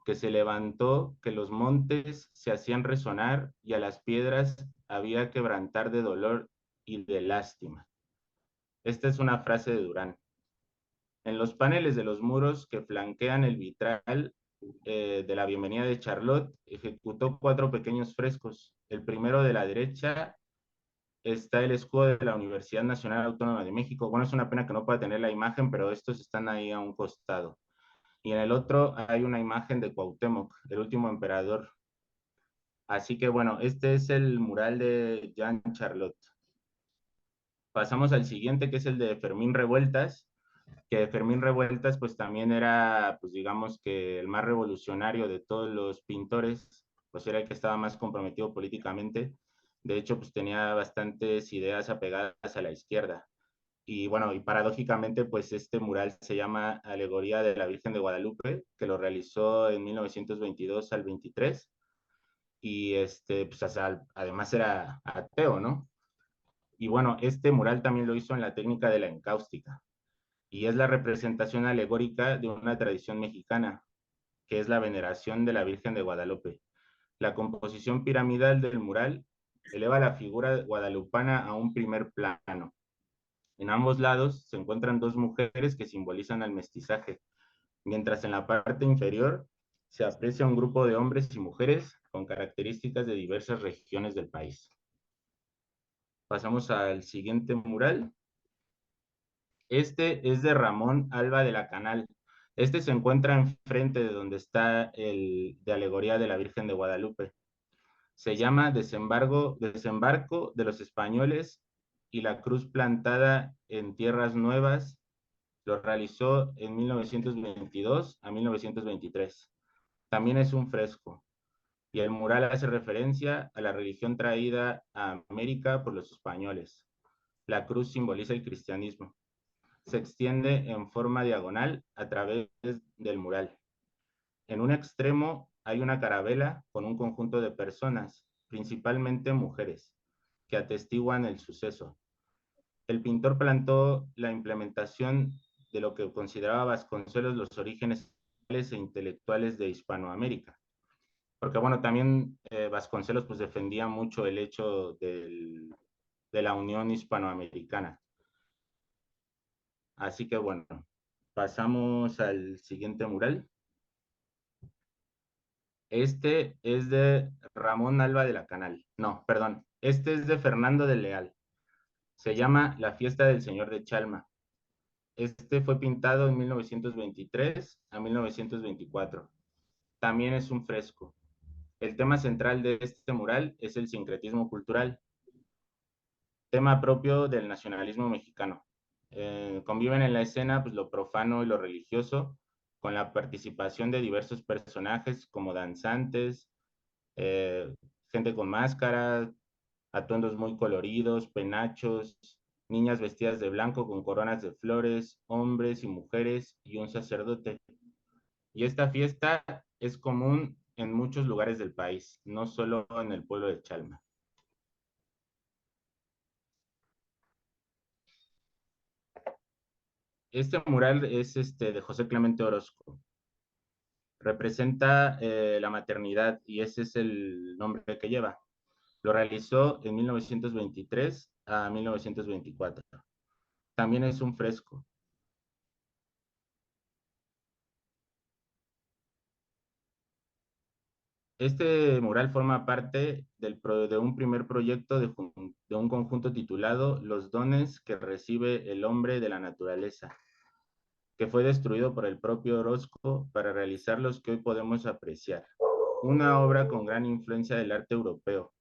que se levantó que los montes se hacían resonar y a las piedras había quebrantar de dolor y de lástima. Esta es una frase de Durán. En los paneles de los muros que flanquean el vitral de la bienvenida de Charlotte, ejecutó 4 pequeños frescos. El primero de la derecha está el escudo de la Universidad Nacional Autónoma de México. Bueno, es una pena que no pueda tener la imagen, pero estos están ahí a un costado. Y en el otro hay una imagen de Cuauhtémoc, el último emperador. Así que bueno, este es el mural de Jean Charlotte. Pasamos al siguiente, que es el de Fermín Revueltas, que Fermín Revueltas pues también era, pues digamos que el más revolucionario de todos los pintores, pues era el que estaba más comprometido políticamente. De hecho, pues tenía bastantes ideas apegadas a la izquierda. Y bueno, y paradójicamente, pues este mural se llama Alegoría de la Virgen de Guadalupe, que lo realizó en 1922 al 23. Y pues además era ateo, ¿no? Y bueno, este mural también lo hizo en la técnica de la encáustica. Y es la representación alegórica de una tradición mexicana, que es la veneración de la Virgen de Guadalupe. La composición piramidal del mural eleva la figura guadalupana a un primer plano. En ambos lados se encuentran 2 mujeres que simbolizan el mestizaje, mientras en la parte inferior se aprecia un grupo de hombres y mujeres con características de diversas regiones del país. Pasamos al siguiente mural. Este es de Ramón Alba de la Canal. Este se encuentra enfrente de donde está el de Alegoría de la Virgen de Guadalupe. Se llama Desembarco de los Españoles y la cruz plantada en tierras nuevas. Lo realizó en 1922 a 1923. También es un fresco, y el mural hace referencia a la religión traída a América por los españoles. La cruz simboliza el cristianismo. Se extiende en forma diagonal a través del mural. En un extremo hay una carabela con un conjunto de personas, principalmente mujeres, que atestiguan el suceso. El pintor plantó la implementación de lo que consideraba Vasconcelos los orígenes e intelectuales de Hispanoamérica. Porque bueno, también Vasconcelos pues defendía mucho el hecho de la Unión Hispanoamericana. Así que bueno, pasamos al siguiente mural. Este es de Ramón Alba de la Canal. No, perdón. Este es de Fernando de Leal. Se llama La Fiesta del Señor de Chalma. Este fue pintado en 1923 a 1924. También es un fresco. El tema central de este mural es el sincretismo cultural, tema propio del nacionalismo mexicano. Conviven en la escena pues, lo profano y lo religioso, con la participación de diversos personajes como danzantes, eh, gente con máscara, atuendos muy coloridos, penachos, niñas vestidas de blanco con coronas de flores, hombres y mujeres y un sacerdote. Y esta fiesta es común en muchos lugares del país, no solo en el pueblo de Chalma. Este mural es de José Clemente Orozco. Representa la maternidad y ese es el nombre que lleva. Lo realizó en 1923 a 1924. También es un fresco. Este mural forma parte de un primer proyecto de un conjunto titulado Los dones que recibe el hombre de la naturaleza, que fue destruido por el propio Orozco para realizar los que hoy podemos apreciar. Una obra con gran influencia del arte europeo,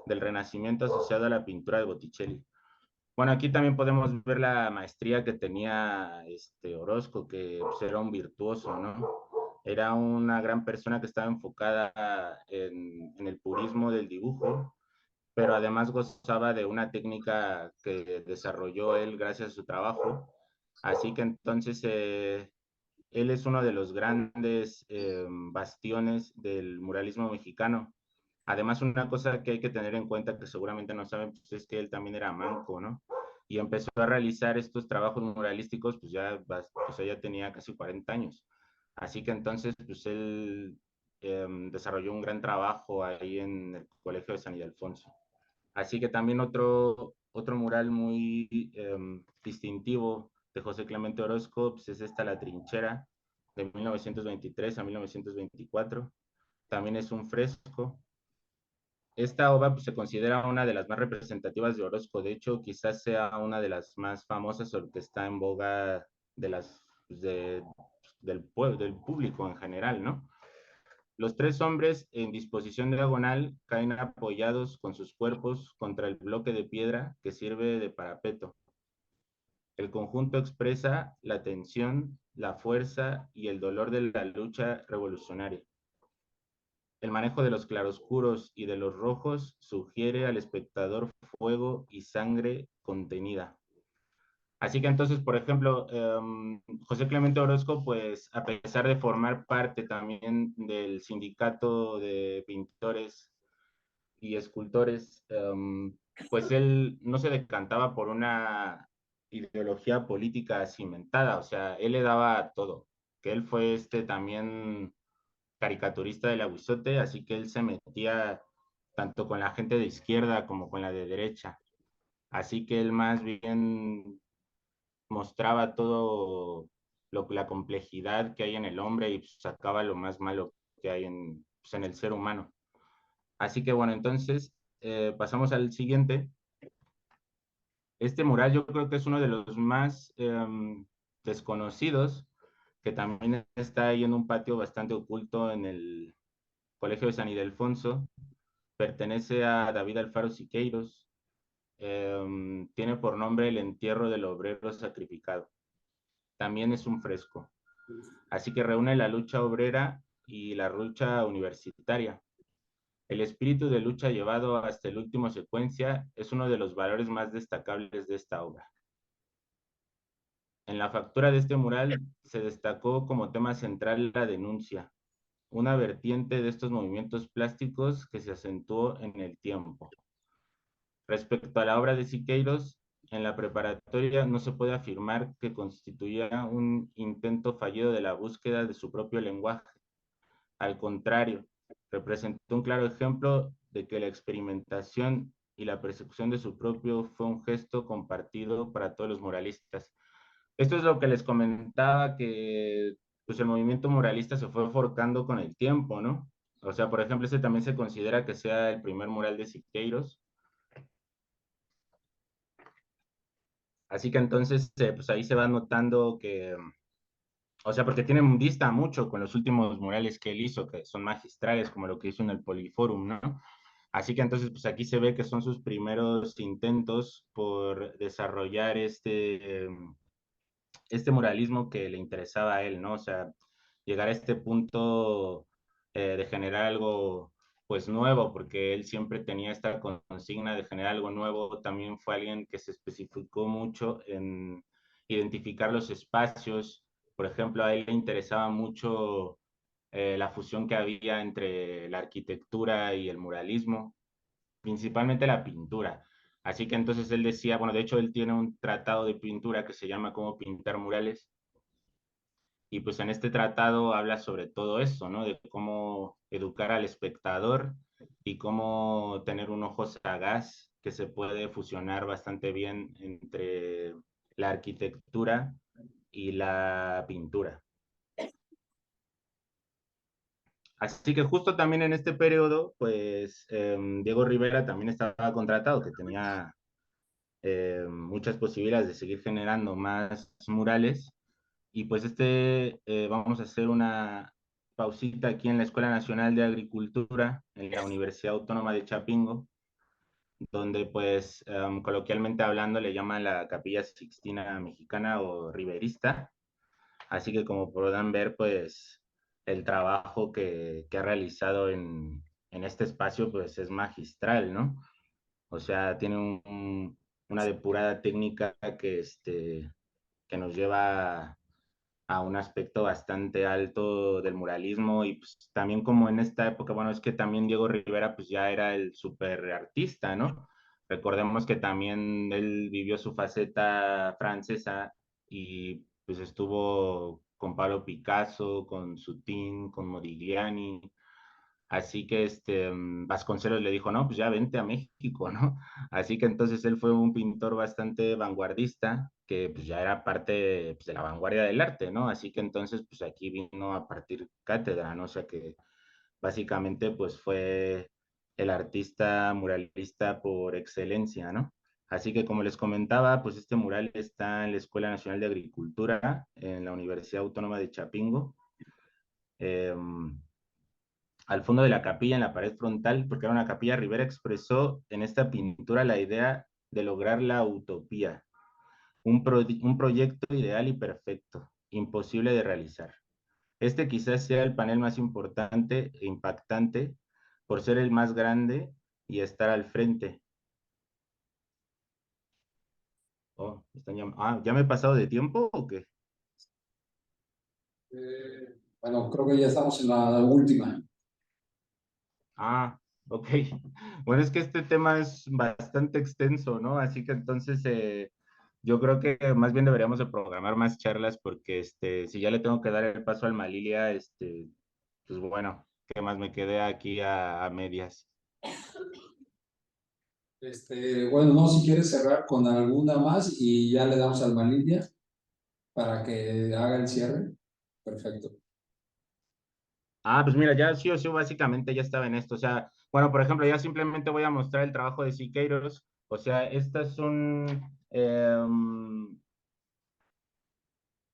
del Renacimiento asociado a la pintura de Botticelli. Bueno, aquí también podemos ver la maestría que tenía Orozco, que pues, era un virtuoso, ¿no? Era una gran persona que estaba enfocada en el purismo del dibujo, pero además gozaba de una técnica que desarrolló él gracias a su trabajo. Así que entonces él es uno de los grandes bastiones del muralismo mexicano. Además, una cosa que hay que tener en cuenta, que seguramente no saben, pues, es que él también era manco, ¿no? Y empezó a realizar estos trabajos muralísticos, pues ya tenía casi 40 años. Así que entonces, pues él desarrolló un gran trabajo ahí en el Colegio de San Ildefonso. Así que también otro mural muy distintivo de José Clemente Orozco, pues es esta La Trinchera, de 1923 a 1924. También es un fresco. Esta obra pues, se considera una de las más representativas de Orozco. De hecho, quizás sea una de las más famosas o que está en boga de del público en general, ¿no? Los tres hombres en disposición diagonal caen apoyados con sus cuerpos contra el bloque de piedra que sirve de parapeto. El conjunto expresa la tensión, la fuerza y el dolor de la lucha revolucionaria. El manejo de los claroscuros y de los rojos sugiere al espectador fuego y sangre contenida. Así que entonces, por ejemplo, José Clemente Orozco, pues a pesar de formar parte también del sindicato de pintores y escultores, pues él no se decantaba por una ideología política cimentada, o sea, él le daba todo, que él fue también caricaturista del Aguizote, así que él se metía tanto con la gente de izquierda como con la de derecha, así que él más bien mostraba todo la complejidad que hay en el hombre y sacaba lo más malo que hay pues, en el ser humano. Así que bueno, entonces pasamos al siguiente. Este mural yo creo que es uno de los más desconocidos, que también está ahí en un patio bastante oculto en el Colegio de San Ildefonso. Pertenece a David Alfaro Siqueiros. Tiene por nombre El entierro del obrero sacrificado. También es un fresco. Así que reúne la lucha obrera y la lucha universitaria. El espíritu de lucha llevado hasta el último secuencia es uno de los valores más destacables de esta obra. En la factura de este mural se destacó como tema central la denuncia, una vertiente de estos movimientos plásticos que se acentuó en el tiempo. Respecto a la obra de Siqueiros, en la preparatoria no se puede afirmar que constituya un intento fallido de la búsqueda de su propio lenguaje. Al contrario, representó un claro ejemplo de que la experimentación y la persecución de su propio fue un gesto compartido para todos los muralistas. Esto es lo que les comentaba, que pues el movimiento muralista se fue forjando con el tiempo, ¿no? O sea, por ejemplo, ese también se considera que sea el primer mural de Siqueiros. Así que entonces, pues ahí se va notando que, o sea, porque tienen dista mucho con los últimos murales que él hizo, que son magistrales, como lo que hizo en el Poliforum, ¿no? Así que entonces, pues aquí se ve que son sus primeros intentos por desarrollar este muralismo que le interesaba a él, ¿no? O sea, llegar a este punto de generar algo pues nuevo, porque él siempre tenía esta consigna de generar algo nuevo. También fue alguien que se especificó mucho en identificar los espacios. Por ejemplo, a él le interesaba mucho la fusión que había entre la arquitectura y el muralismo, principalmente la pintura. Así que entonces él decía, bueno, de hecho él tiene un tratado de pintura que se llama Cómo pintar murales, y pues en este tratado habla sobre todo eso, ¿no? De cómo educar al espectador y cómo tener un ojo sagaz que se puede fusionar bastante bien entre la arquitectura y la pintura. Así que justo también en este periodo, pues Diego Rivera también estaba contratado, que tenía muchas posibilidades de seguir generando más murales. Y pues vamos a hacer una pausita aquí en la Escuela Nacional de Agricultura, en la Universidad Autónoma de Chapingo, donde pues coloquialmente hablando le llaman la Capilla Sixtina Mexicana o Riverista. Así que como podrán ver, pues el trabajo que ha realizado en este espacio pues es magistral, ¿no? O sea, tiene una depurada técnica que nos lleva a un aspecto bastante alto del muralismo. Y pues también como en esta época, bueno, es que también Diego Rivera pues ya era el super artista, ¿no? Recordemos que también él vivió su faceta francesa y pues estuvo con Pablo Picasso, con Sutin, con Modigliani. Así que Vasconcelos le dijo, no, pues ya vente a México, ¿no? Así que entonces él fue un pintor bastante vanguardista, que pues ya era parte pues, de la vanguardia del arte, ¿no? Así que entonces pues aquí vino a partir cátedra, ¿no? O sea que básicamente pues fue el artista muralista por excelencia, ¿no? Así que como les comentaba, pues este mural está en la Escuela Nacional de Agricultura, en la Universidad Autónoma de Chapingo. Eh, Al fondo de la capilla, en la pared frontal, porque era una capilla, Rivera expresó en esta pintura la idea de lograr la utopía, un proyecto ideal y perfecto, imposible de realizar. Este quizás sea el panel más importante e impactante por ser el más grande y estar al frente. Oh, ¿ya me he pasado de tiempo o qué? Bueno, creo que ya estamos en la última. Ah, ok. Bueno, es que este tema es bastante extenso, ¿no? Así que entonces yo creo que más bien deberíamos de programar más charlas porque si ya le tengo que dar el paso al Malilia, pues bueno, ¿qué más me quedé aquí a medias? Bueno, no, si quieres cerrar con alguna más y ya le damos al Malidia para que haga el cierre. Perfecto. Ah, pues mira, ya sí o sí, básicamente ya estaba en esto. O sea, bueno, por ejemplo, ya simplemente voy a mostrar el trabajo de Siqueiros. O sea, estas son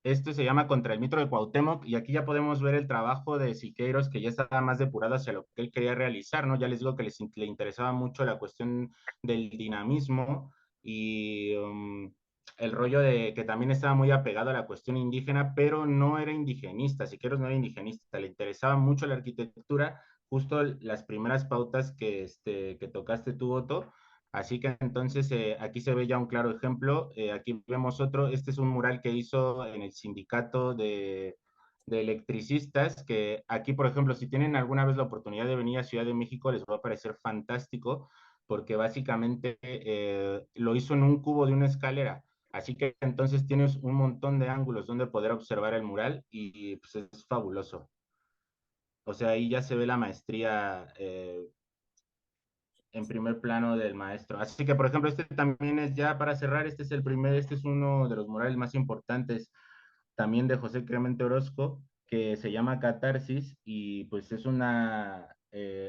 esto se llama Contra el Mito de Cuauhtémoc, y aquí ya podemos ver el trabajo de Siqueiros, que ya estaba más depurado hacia lo que él quería realizar, ¿no? Ya les digo que le interesaba mucho la cuestión del dinamismo y el rollo de que también estaba muy apegado a la cuestión indígena, pero no era indigenista. Siqueiros no era indigenista, le interesaba mucho la arquitectura, justo las primeras pautas que tocaste tu voto. Así que entonces aquí se ve ya un claro ejemplo. Aquí vemos otro. Este es un mural que hizo en el sindicato de electricistas, que aquí, por ejemplo, si tienen alguna vez la oportunidad de venir a Ciudad de México, les va a parecer fantástico, porque básicamente lo hizo en un cubo de una escalera. Así que entonces tienes un montón de ángulos donde poder observar el mural y pues, es fabuloso. O sea, ahí ya se ve la maestría en primer plano del maestro. Así que, por ejemplo, este también es ya para cerrar, este es uno de los murales más importantes también de José Clemente Orozco, que se llama Catarsis, y pues es una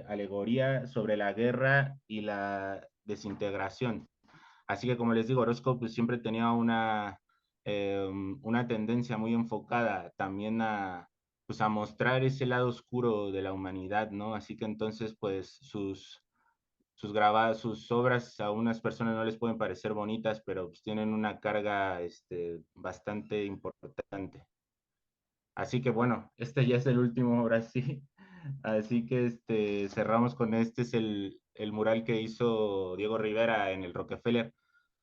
alegoría sobre la guerra y la desintegración. Así que, como les digo, Orozco pues siempre tenía una tendencia muy enfocada también pues, a mostrar ese lado oscuro de la humanidad, ¿no? Así que entonces, pues sus obras a unas personas no les pueden parecer bonitas, pero pues tienen una carga bastante importante. Así que bueno, este ya es el último, ahora sí. Así que cerramos con es el mural que hizo Diego Rivera en el Rockefeller.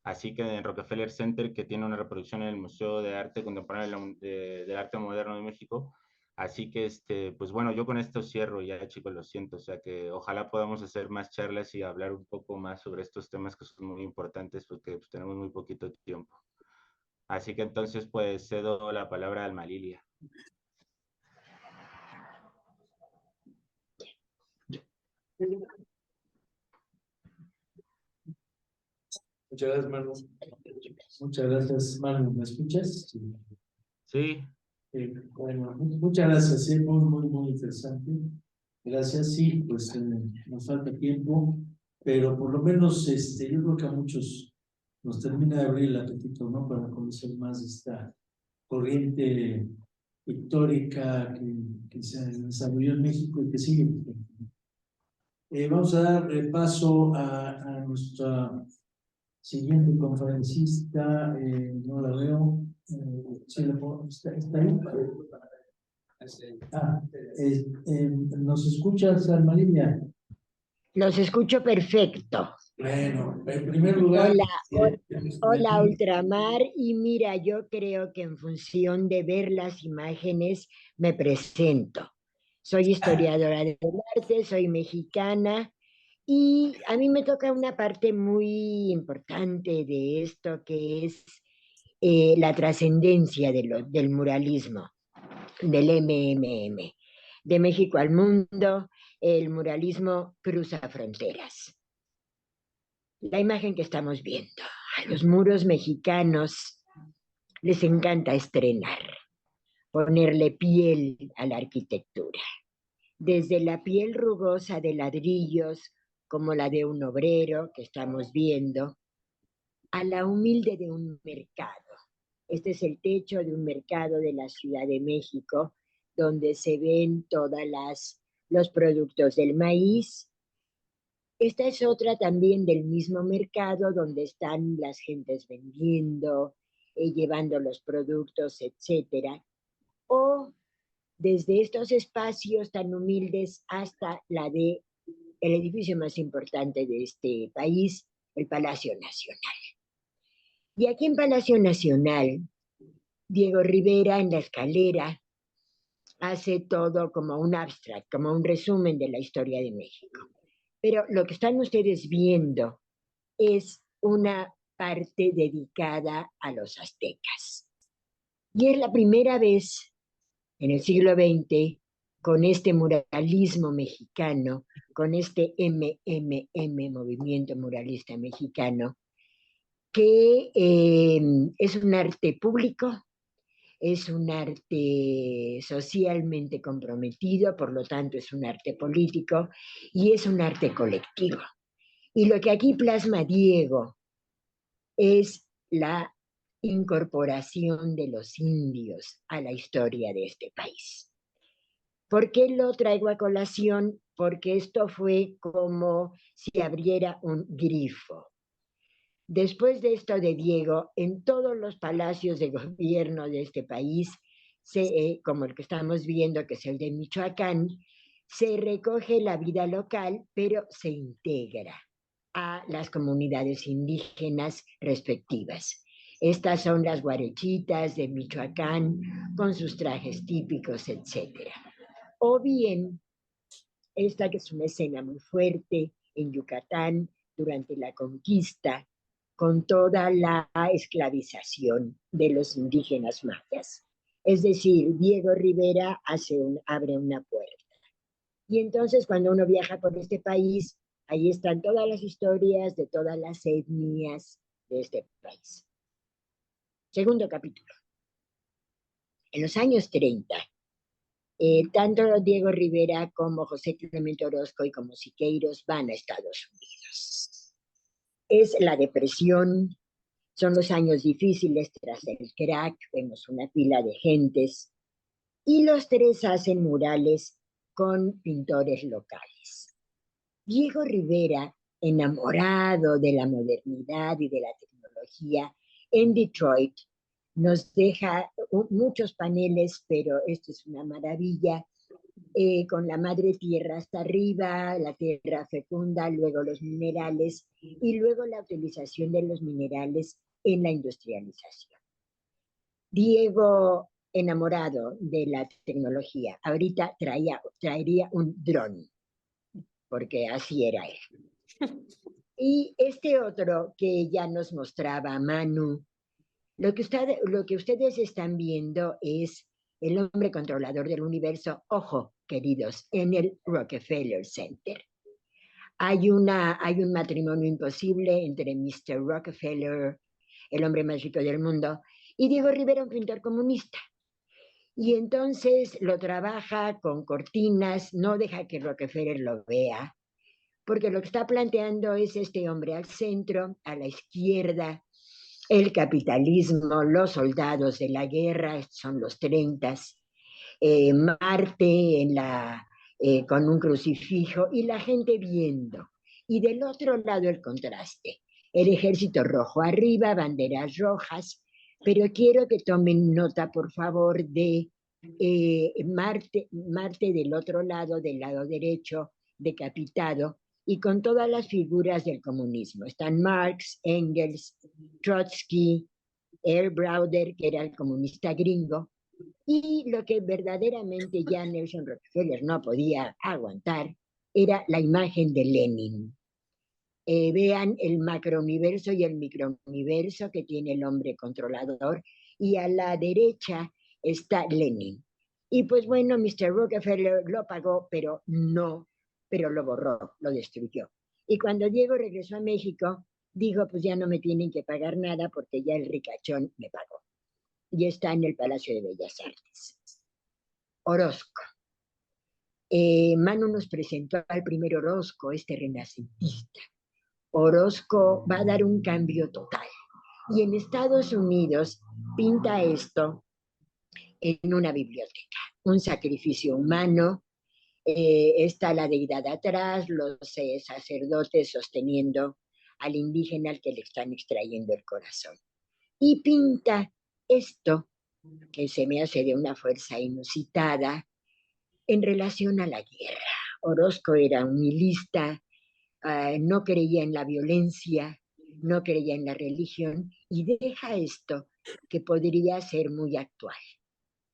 Así que en el Rockefeller Center, que tiene una reproducción en el Museo de Arte Contemporáneo del Arte Moderno de México. Así que, pues bueno, yo con esto cierro ya, chicos, lo siento. O sea que ojalá podamos hacer más charlas y hablar un poco más sobre estos temas que son muy importantes porque pues, tenemos muy poquito tiempo. Así que entonces, pues cedo la palabra a Alma Lilia. Muchas gracias, Manu. Muchas gracias, Manu. ¿Me escuchas? Sí. Sí. Bueno, muchas gracias. Sí, muy interesante. Gracias. Sí, pues nos falta tiempo, pero por lo menos yo creo que a muchos nos termina de abrir el apetito, ¿no? Para conocer más esta corriente pictórica que se desarrolló en México y que sigue. Vamos a dar paso a nuestra siguiente conferencista. No la veo. ¿Sí la puedo? ¿Está ahí? ¿Nos escuchas, Alma Lilia? Los escucho perfecto. Bueno, en primer lugar... Hola, Ultramar. Y mira, yo creo que en función de ver las imágenes me presento. Soy historiadora del arte, soy mexicana y a mí me toca una parte muy importante de esto que es la trascendencia del muralismo, del MMM. De México al mundo, el muralismo cruza fronteras. La imagen que estamos viendo, a los muros mexicanos les encanta estrenar, ponerle piel a la arquitectura. Desde la piel rugosa de ladrillos, como la de un obrero que estamos viendo, a la humilde de un mercado. Este es el techo de un mercado de la Ciudad de México, donde se ven los productos del maíz. Esta es otra también del mismo mercado, donde están las gentes vendiendo, llevando los productos, etcétera. O desde estos espacios tan humildes hasta el edificio más importante de este país, el Palacio Nacional. Y aquí en Palacio Nacional, Diego Rivera en la escalera hace todo como un abstract, como un resumen de la historia de México. Pero lo que están ustedes viendo es una parte dedicada a los aztecas. Y es la primera vez en el siglo XX, con este muralismo mexicano, con este MMM, Movimiento Muralista Mexicano, que es un arte público, es un arte socialmente comprometido, por lo tanto es un arte político y es un arte colectivo. Y lo que aquí plasma Diego es la incorporación de los indios a la historia de este país. ¿Por qué lo traigo a colación? Porque esto fue como si abriera un grifo. Después de esto de Diego, en todos los palacios de gobierno de este país, como el que estamos viendo, que es el de Michoacán, se recoge la vida local, pero se integra a las comunidades indígenas respectivas. Estas son las guarechitas de Michoacán, con sus trajes típicos, etc. O bien, esta que es una escena muy fuerte en Yucatán durante la conquista, con toda la esclavización de los indígenas mayas. Es decir, Diego Rivera abre una puerta. Y entonces cuando uno viaja por este país, Ahí están todas las historias de todas las etnias de este país. Segundo capítulo. En los años 30, tanto Diego Rivera como José Clemente Orozco y como Siqueiros van a Estados Unidos. Es la depresión, son los años difíciles tras el crack, vemos una pila de gentes, y los tres hacen murales con pintores locales. Diego Rivera, enamorado de la modernidad y de la tecnología, en Detroit, nos deja muchos paneles, pero esto es una maravilla, con la madre tierra hasta arriba, la tierra fecunda, luego los minerales y luego la utilización de los minerales en la industrialización. Diego, enamorado de la tecnología, ahorita traería un dron, porque así era él. Y este otro que ya nos mostraba Manu, lo que ustedes están viendo es el hombre controlador del universo, ojo, queridos, en el Rockefeller Center. Hay un matrimonio imposible entre Mr. Rockefeller, el hombre más rico del mundo, y Diego Rivera, un pintor comunista. Y entonces lo trabaja con cortinas, no deja que Rockefeller lo vea, porque lo que está planteando es este hombre al centro, a la izquierda, el capitalismo, los soldados de la guerra, son los 30, Marte con un crucifijo y la gente viendo. Y del otro lado el contraste, el ejército rojo arriba, banderas rojas, pero quiero que tomen nota, por favor, de Marte del otro lado, del lado derecho, decapitado, y con todas las figuras del comunismo. Están Marx, Engels, Trotsky, Earl Browder, que era el comunista gringo, y lo que verdaderamente ya Nelson Rockefeller no podía aguantar era la imagen de Lenin. Vean el macrouniverso y el microuniverso que tiene el hombre controlador, y a la derecha está Lenin. Y pues bueno, Mr. Rockefeller lo pagó, pero lo borró, lo destruyó. Y cuando Diego regresó a México, dijo, pues ya no me tienen que pagar nada porque ya el ricachón me pagó. Y está en el Palacio de Bellas Artes. Orozco. Manu nos presentó al primer Orozco, este renacentista. Orozco va a dar un cambio total. Y en Estados Unidos pinta esto en una biblioteca, un sacrificio humano. Está la deidad atrás, los sacerdotes sosteniendo al indígena al que le están extrayendo el corazón. Y pinta esto, que se me hace de una fuerza inusitada, en relación a la guerra. Orozco era un nihilista, no creía en la violencia, no creía en la religión, y deja esto que podría ser muy actual.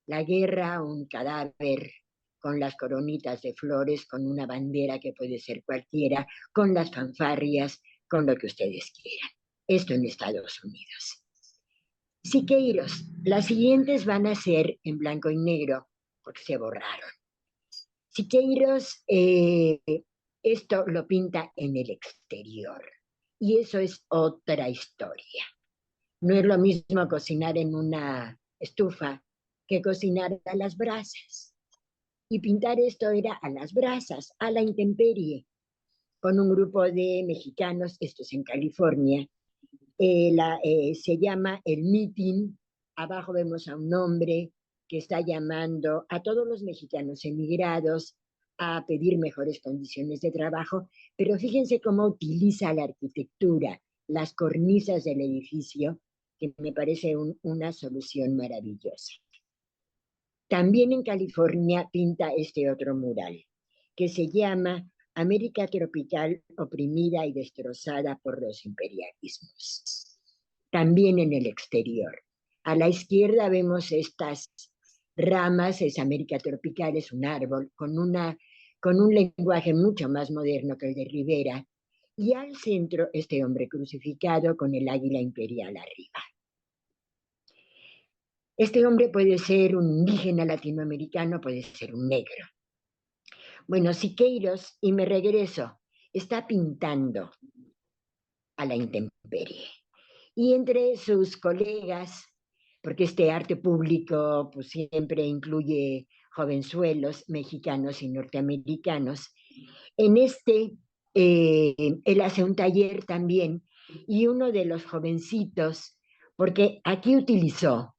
La guerra, un cadáver con las coronitas de flores, con una bandera que puede ser cualquiera, con las fanfarrias, con lo que ustedes quieran. Esto en Estados Unidos. Siqueiros, las siguientes van a ser en blanco y negro, porque se borraron. Siqueiros, esto lo pinta en el exterior, y eso es otra historia. No es lo mismo cocinar en una estufa que cocinar a las brasas. Y pintar esto era a las brasas, a la intemperie, con un grupo de mexicanos, esto es en California. Se llama el Meeting. Abajo vemos a un hombre que está llamando a todos los mexicanos emigrados a pedir mejores condiciones de trabajo, pero fíjense cómo utiliza la arquitectura, las cornisas del edificio, que me parece una solución maravillosa. También en California pinta este otro mural, que se llama América tropical oprimida y destrozada por los imperialismos. También en el exterior. A la izquierda vemos estas ramas, es América tropical, es un árbol con un lenguaje mucho más moderno que el de Rivera, y al centro este hombre crucificado con el águila imperial arriba. Este hombre puede ser un indígena latinoamericano, puede ser un negro. Bueno, Siqueiros, y me regreso, está pintando a la intemperie. Y entre sus colegas, porque este arte público pues, siempre incluye jovenzuelos mexicanos y norteamericanos, él hace un taller también, y uno de los jovencitos, porque aquí utiliza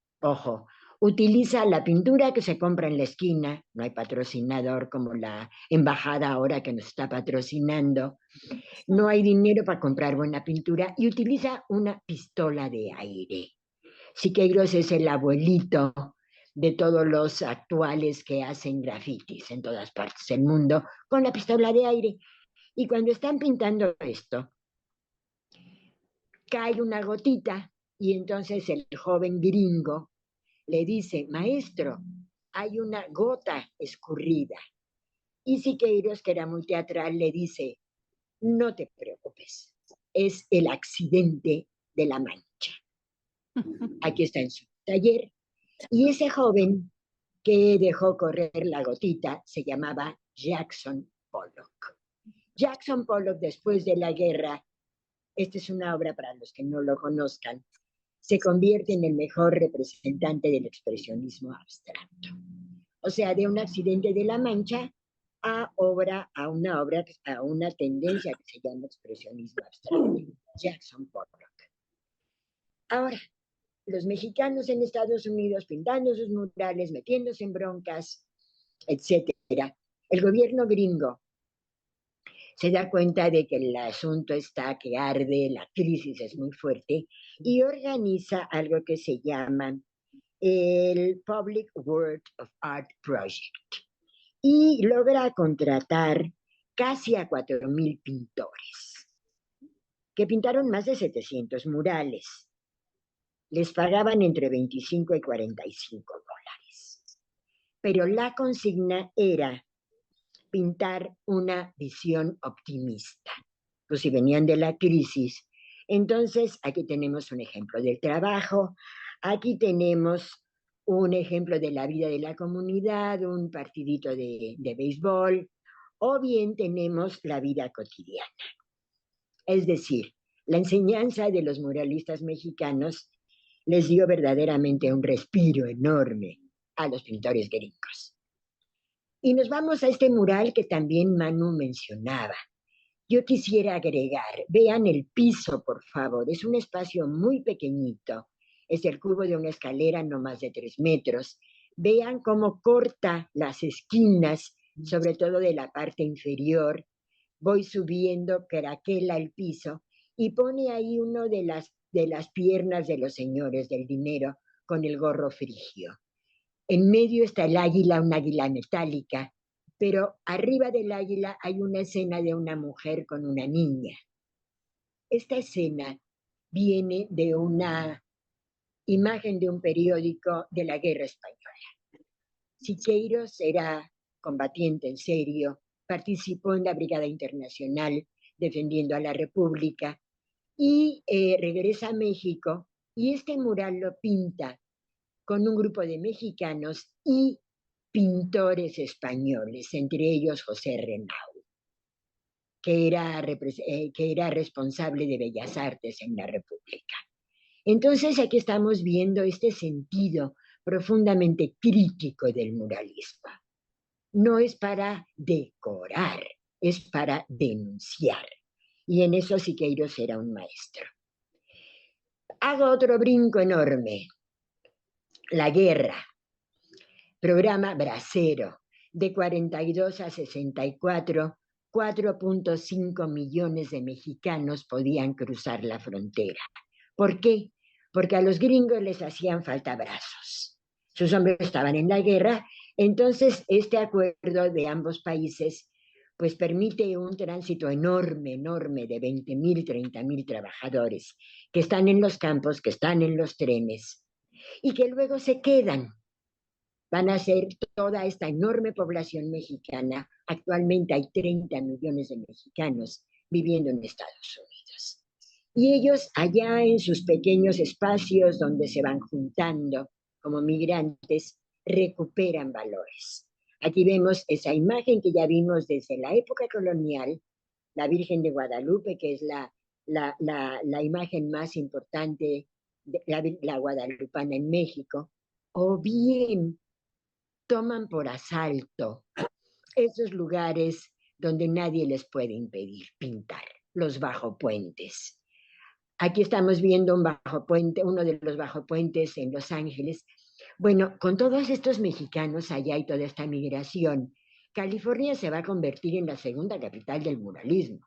la pintura que se compra en la esquina, no hay patrocinador como la embajada ahora que nos está patrocinando, no hay dinero para comprar buena pintura, y utiliza una pistola de aire. Siqueiros es el abuelito de todos los actuales que hacen grafitis en todas partes del mundo con la pistola de aire. Y cuando están pintando esto, cae una gotita y entonces el joven gringo le dice, maestro, hay una gota escurrida. Y Siqueiros, que era muy teatral, le dice, no te preocupes, es el accidente de la mancha. Aquí está en su taller. Y ese joven que dejó correr la gotita se llamaba Jackson Pollock. Jackson Pollock, después de la guerra, esta es una obra para los que no lo conozcan, se convierte en el mejor representante del expresionismo abstracto. O sea, de un accidente de la mancha a una tendencia que se llama expresionismo abstracto. Jackson Pollock. Ahora, los mexicanos en Estados Unidos pintando sus murales, metiéndose en broncas, etcétera. El gobierno gringo se da cuenta de que el asunto está que arde, la crisis es muy fuerte, y organiza algo que se llama el Public Work of Art Project, y logra contratar casi a 4,000 pintores, que pintaron más de 700 murales. Les pagaban entre 25 y 45 dólares. Pero la consigna era pintar una visión optimista. Pues si venían de la crisis, entonces aquí tenemos un ejemplo del trabajo, aquí tenemos un ejemplo de la vida de la comunidad, un partidito de béisbol, o bien tenemos la vida cotidiana. Es decir, la enseñanza de los muralistas mexicanos les dio verdaderamente un respiro enorme a los pintores gringos. Y nos vamos a este mural que también Manu mencionaba. Yo quisiera agregar, vean el piso, por favor, es un espacio muy pequeñito, es el cubo de una escalera no más de 3 metros. Vean cómo corta las esquinas, sobre todo de la parte inferior. Voy subiendo, craquela el piso y pone ahí uno de las piernas de los señores del dinero con el gorro frigio. En medio está el águila, un águila metálica, pero arriba del águila hay una escena de una mujer con una niña. Esta escena viene de una imagen de un periódico de la Guerra Española. Siqueiros era combatiente en serio, participó en la Brigada Internacional defendiendo a la República y regresa a México, y este mural lo pinta con un grupo de mexicanos y pintores españoles, entre ellos José Renau, que era responsable de Bellas Artes en la República. Entonces aquí estamos viendo este sentido profundamente crítico del muralismo. No es para decorar, es para denunciar. Y en eso Siqueiros era un maestro. Hago otro brinco enorme. La guerra. Programa Bracero. De 42 a 64, 4.5 millones de mexicanos podían cruzar la frontera. ¿Por qué? Porque a los gringos les hacían falta brazos. Sus hombres estaban en la guerra, entonces este acuerdo de ambos países pues permite un tránsito enorme, enorme de 20,000, 30,000 trabajadores que están en los campos, que están en los trenes y que luego se quedan. Van a ser toda esta enorme población mexicana. Actualmente hay 30 millones de mexicanos viviendo en Estados Unidos. Y ellos allá en sus pequeños espacios donde se van juntando como migrantes, recuperan valores. Aquí vemos esa imagen que ya vimos desde la época colonial, la Virgen de Guadalupe, que es la imagen más importante de la guadalupana en México, o bien toman por asalto esos lugares donde nadie les puede impedir pintar, los bajopuentes. Aquí estamos viendo un bajopuente, uno de los bajopuentes en Los Ángeles. Bueno, con todos estos mexicanos allá y toda esta migración, California se va a convertir en la segunda capital del muralismo.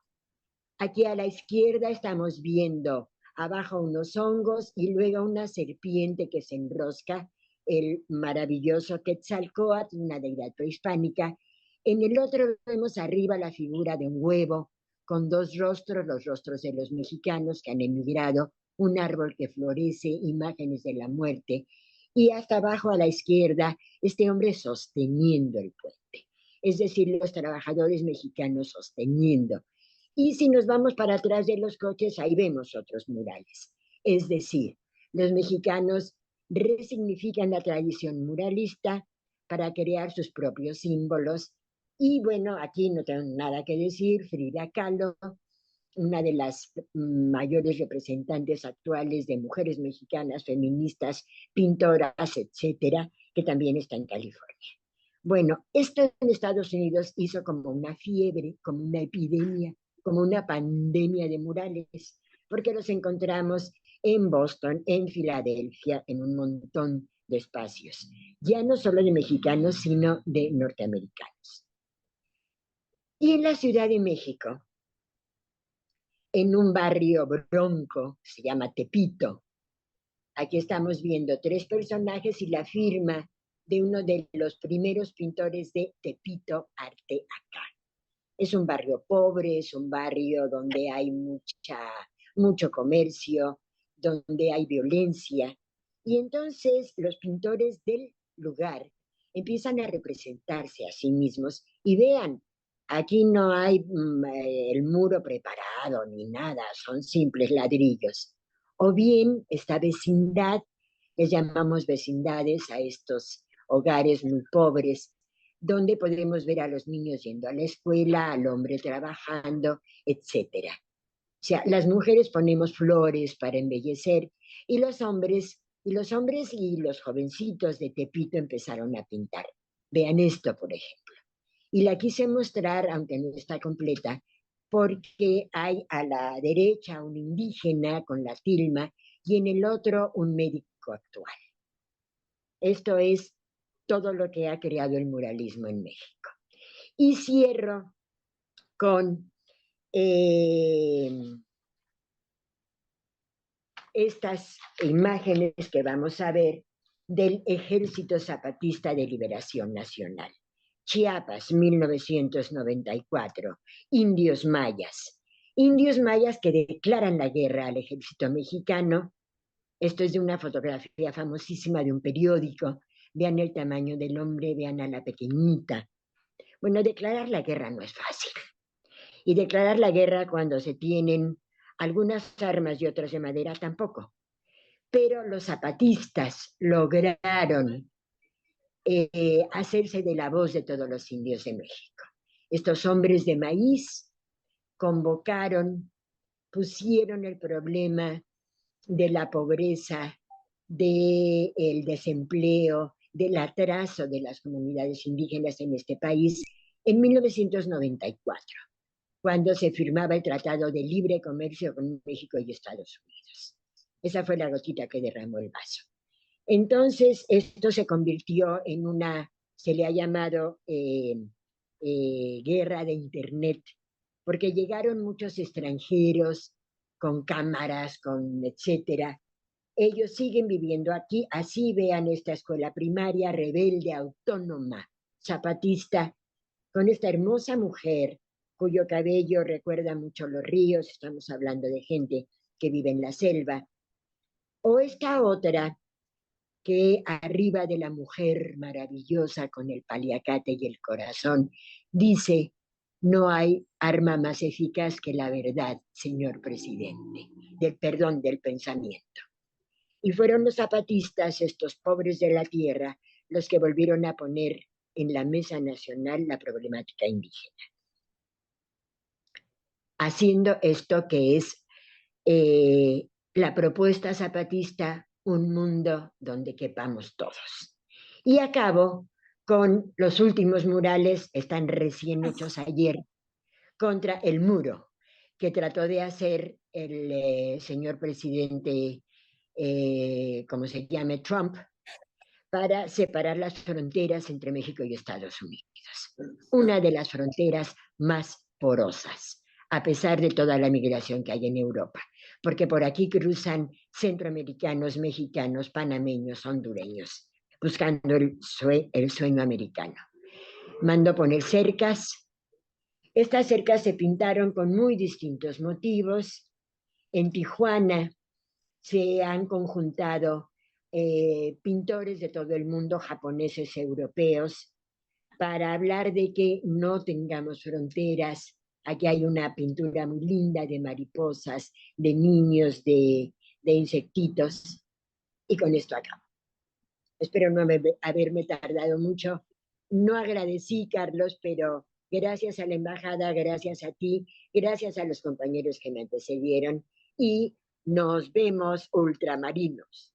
Aquí a la izquierda estamos viendo abajo unos hongos y luego una serpiente que se enrosca, el maravilloso Quetzalcóatl, una deidad prehispánica. En el otro vemos arriba la figura de un huevo con dos rostros, los rostros de los mexicanos que han emigrado, un árbol que florece, imágenes de la muerte, y hasta abajo a la izquierda este hombre sosteniendo el puente, es decir, los trabajadores mexicanos sosteniendo. Y si nos vamos para atrás de los coches, ahí vemos otros murales. Es decir, los mexicanos resignifican la tradición muralista para crear sus propios símbolos. Y bueno, aquí no tengo nada que decir, Frida Kahlo, una de las mayores representantes actuales de mujeres mexicanas, feministas, pintoras, etcétera, que también está en California. Bueno, esto en Estados Unidos hizo como una fiebre, como una epidemia, como una pandemia de murales, porque los encontramos en Boston, en Filadelfia, en un montón de espacios, ya no solo de mexicanos, sino de norteamericanos. Y en la Ciudad de México, en un barrio bronco, se llama Tepito, aquí estamos viendo 3 personajes y la firma de uno de los primeros pintores de Tepito, Arte Acá. Es un barrio pobre, es un barrio donde hay mucho comercio, donde hay violencia. Y entonces los pintores del lugar empiezan a representarse a sí mismos y vean, aquí no hay el muro preparado ni nada, son simples ladrillos. O bien esta vecindad, les llamamos vecindades a estos hogares muy pobres, donde podemos ver a los niños yendo a la escuela, al hombre trabajando, etcétera. O sea, las mujeres ponemos flores para embellecer y los hombres y los jovencitos de Tepito empezaron a pintar. Vean esto, por ejemplo. Y la quise mostrar, aunque no está completa, porque hay a la derecha un indígena con la tilma y en el otro un médico actual. Esto es todo lo que ha creado el muralismo en México. Y cierro con estas imágenes que vamos a ver del Ejército Zapatista de Liberación Nacional. Chiapas, 1994, indios mayas. Indios mayas que declaran la guerra al ejército mexicano. Esto es de una fotografía famosísima de un periódico. Vean el tamaño del hombre, vean a la pequeñita. Bueno, declarar la guerra no es fácil. Y declarar la guerra cuando se tienen algunas armas y otras de madera tampoco. Pero los zapatistas lograron hacerse de la voz de todos los indios de México. Estos hombres de maíz convocaron, pusieron el problema de la pobreza, del desempleo, del atraso de las comunidades indígenas en este país en 1994, cuando se firmaba el Tratado de Libre Comercio con México y Estados Unidos. Esa fue la gotita que derramó el vaso. Entonces, esto se convirtió en se le ha llamado guerra de Internet, porque llegaron muchos extranjeros con cámaras, con etcétera. Ellos siguen viviendo aquí, así vean esta escuela primaria rebelde, autónoma, zapatista, con esta hermosa mujer cuyo cabello recuerda mucho los ríos, estamos hablando de gente que vive en la selva, o esta otra que arriba de la mujer maravillosa con el paliacate y el corazón dice: no hay arma más eficaz que la verdad, señor presidente, del pensamiento. Y fueron los zapatistas, estos pobres de la tierra, los que volvieron a poner en la mesa nacional la problemática indígena. haciendo esto que es la propuesta zapatista, un mundo donde quepamos todos. Y acabo con los últimos murales, están recién hechos ayer, contra el muro que trató de hacer el señor presidente, como se llame, Trump, para separar las fronteras entre México y Estados Unidos. Una de las fronteras más porosas, a pesar de toda la migración que hay en Europa, porque por aquí cruzan centroamericanos, mexicanos, panameños, hondureños, buscando el sueño americano. Mandó poner cercas. Estas cercas se pintaron con muy distintos motivos. En Tijuana se han conjuntado pintores de todo el mundo, japoneses, europeos, para hablar de que no tengamos fronteras. Aquí hay una pintura muy linda de mariposas, de niños, de insectitos, y con esto acabo. Espero no haberme tardado mucho. No agradecí, Carlos, pero gracias a la embajada, gracias a ti, gracias a los compañeros que me antecedieron, y nos vemos, ultramarinos.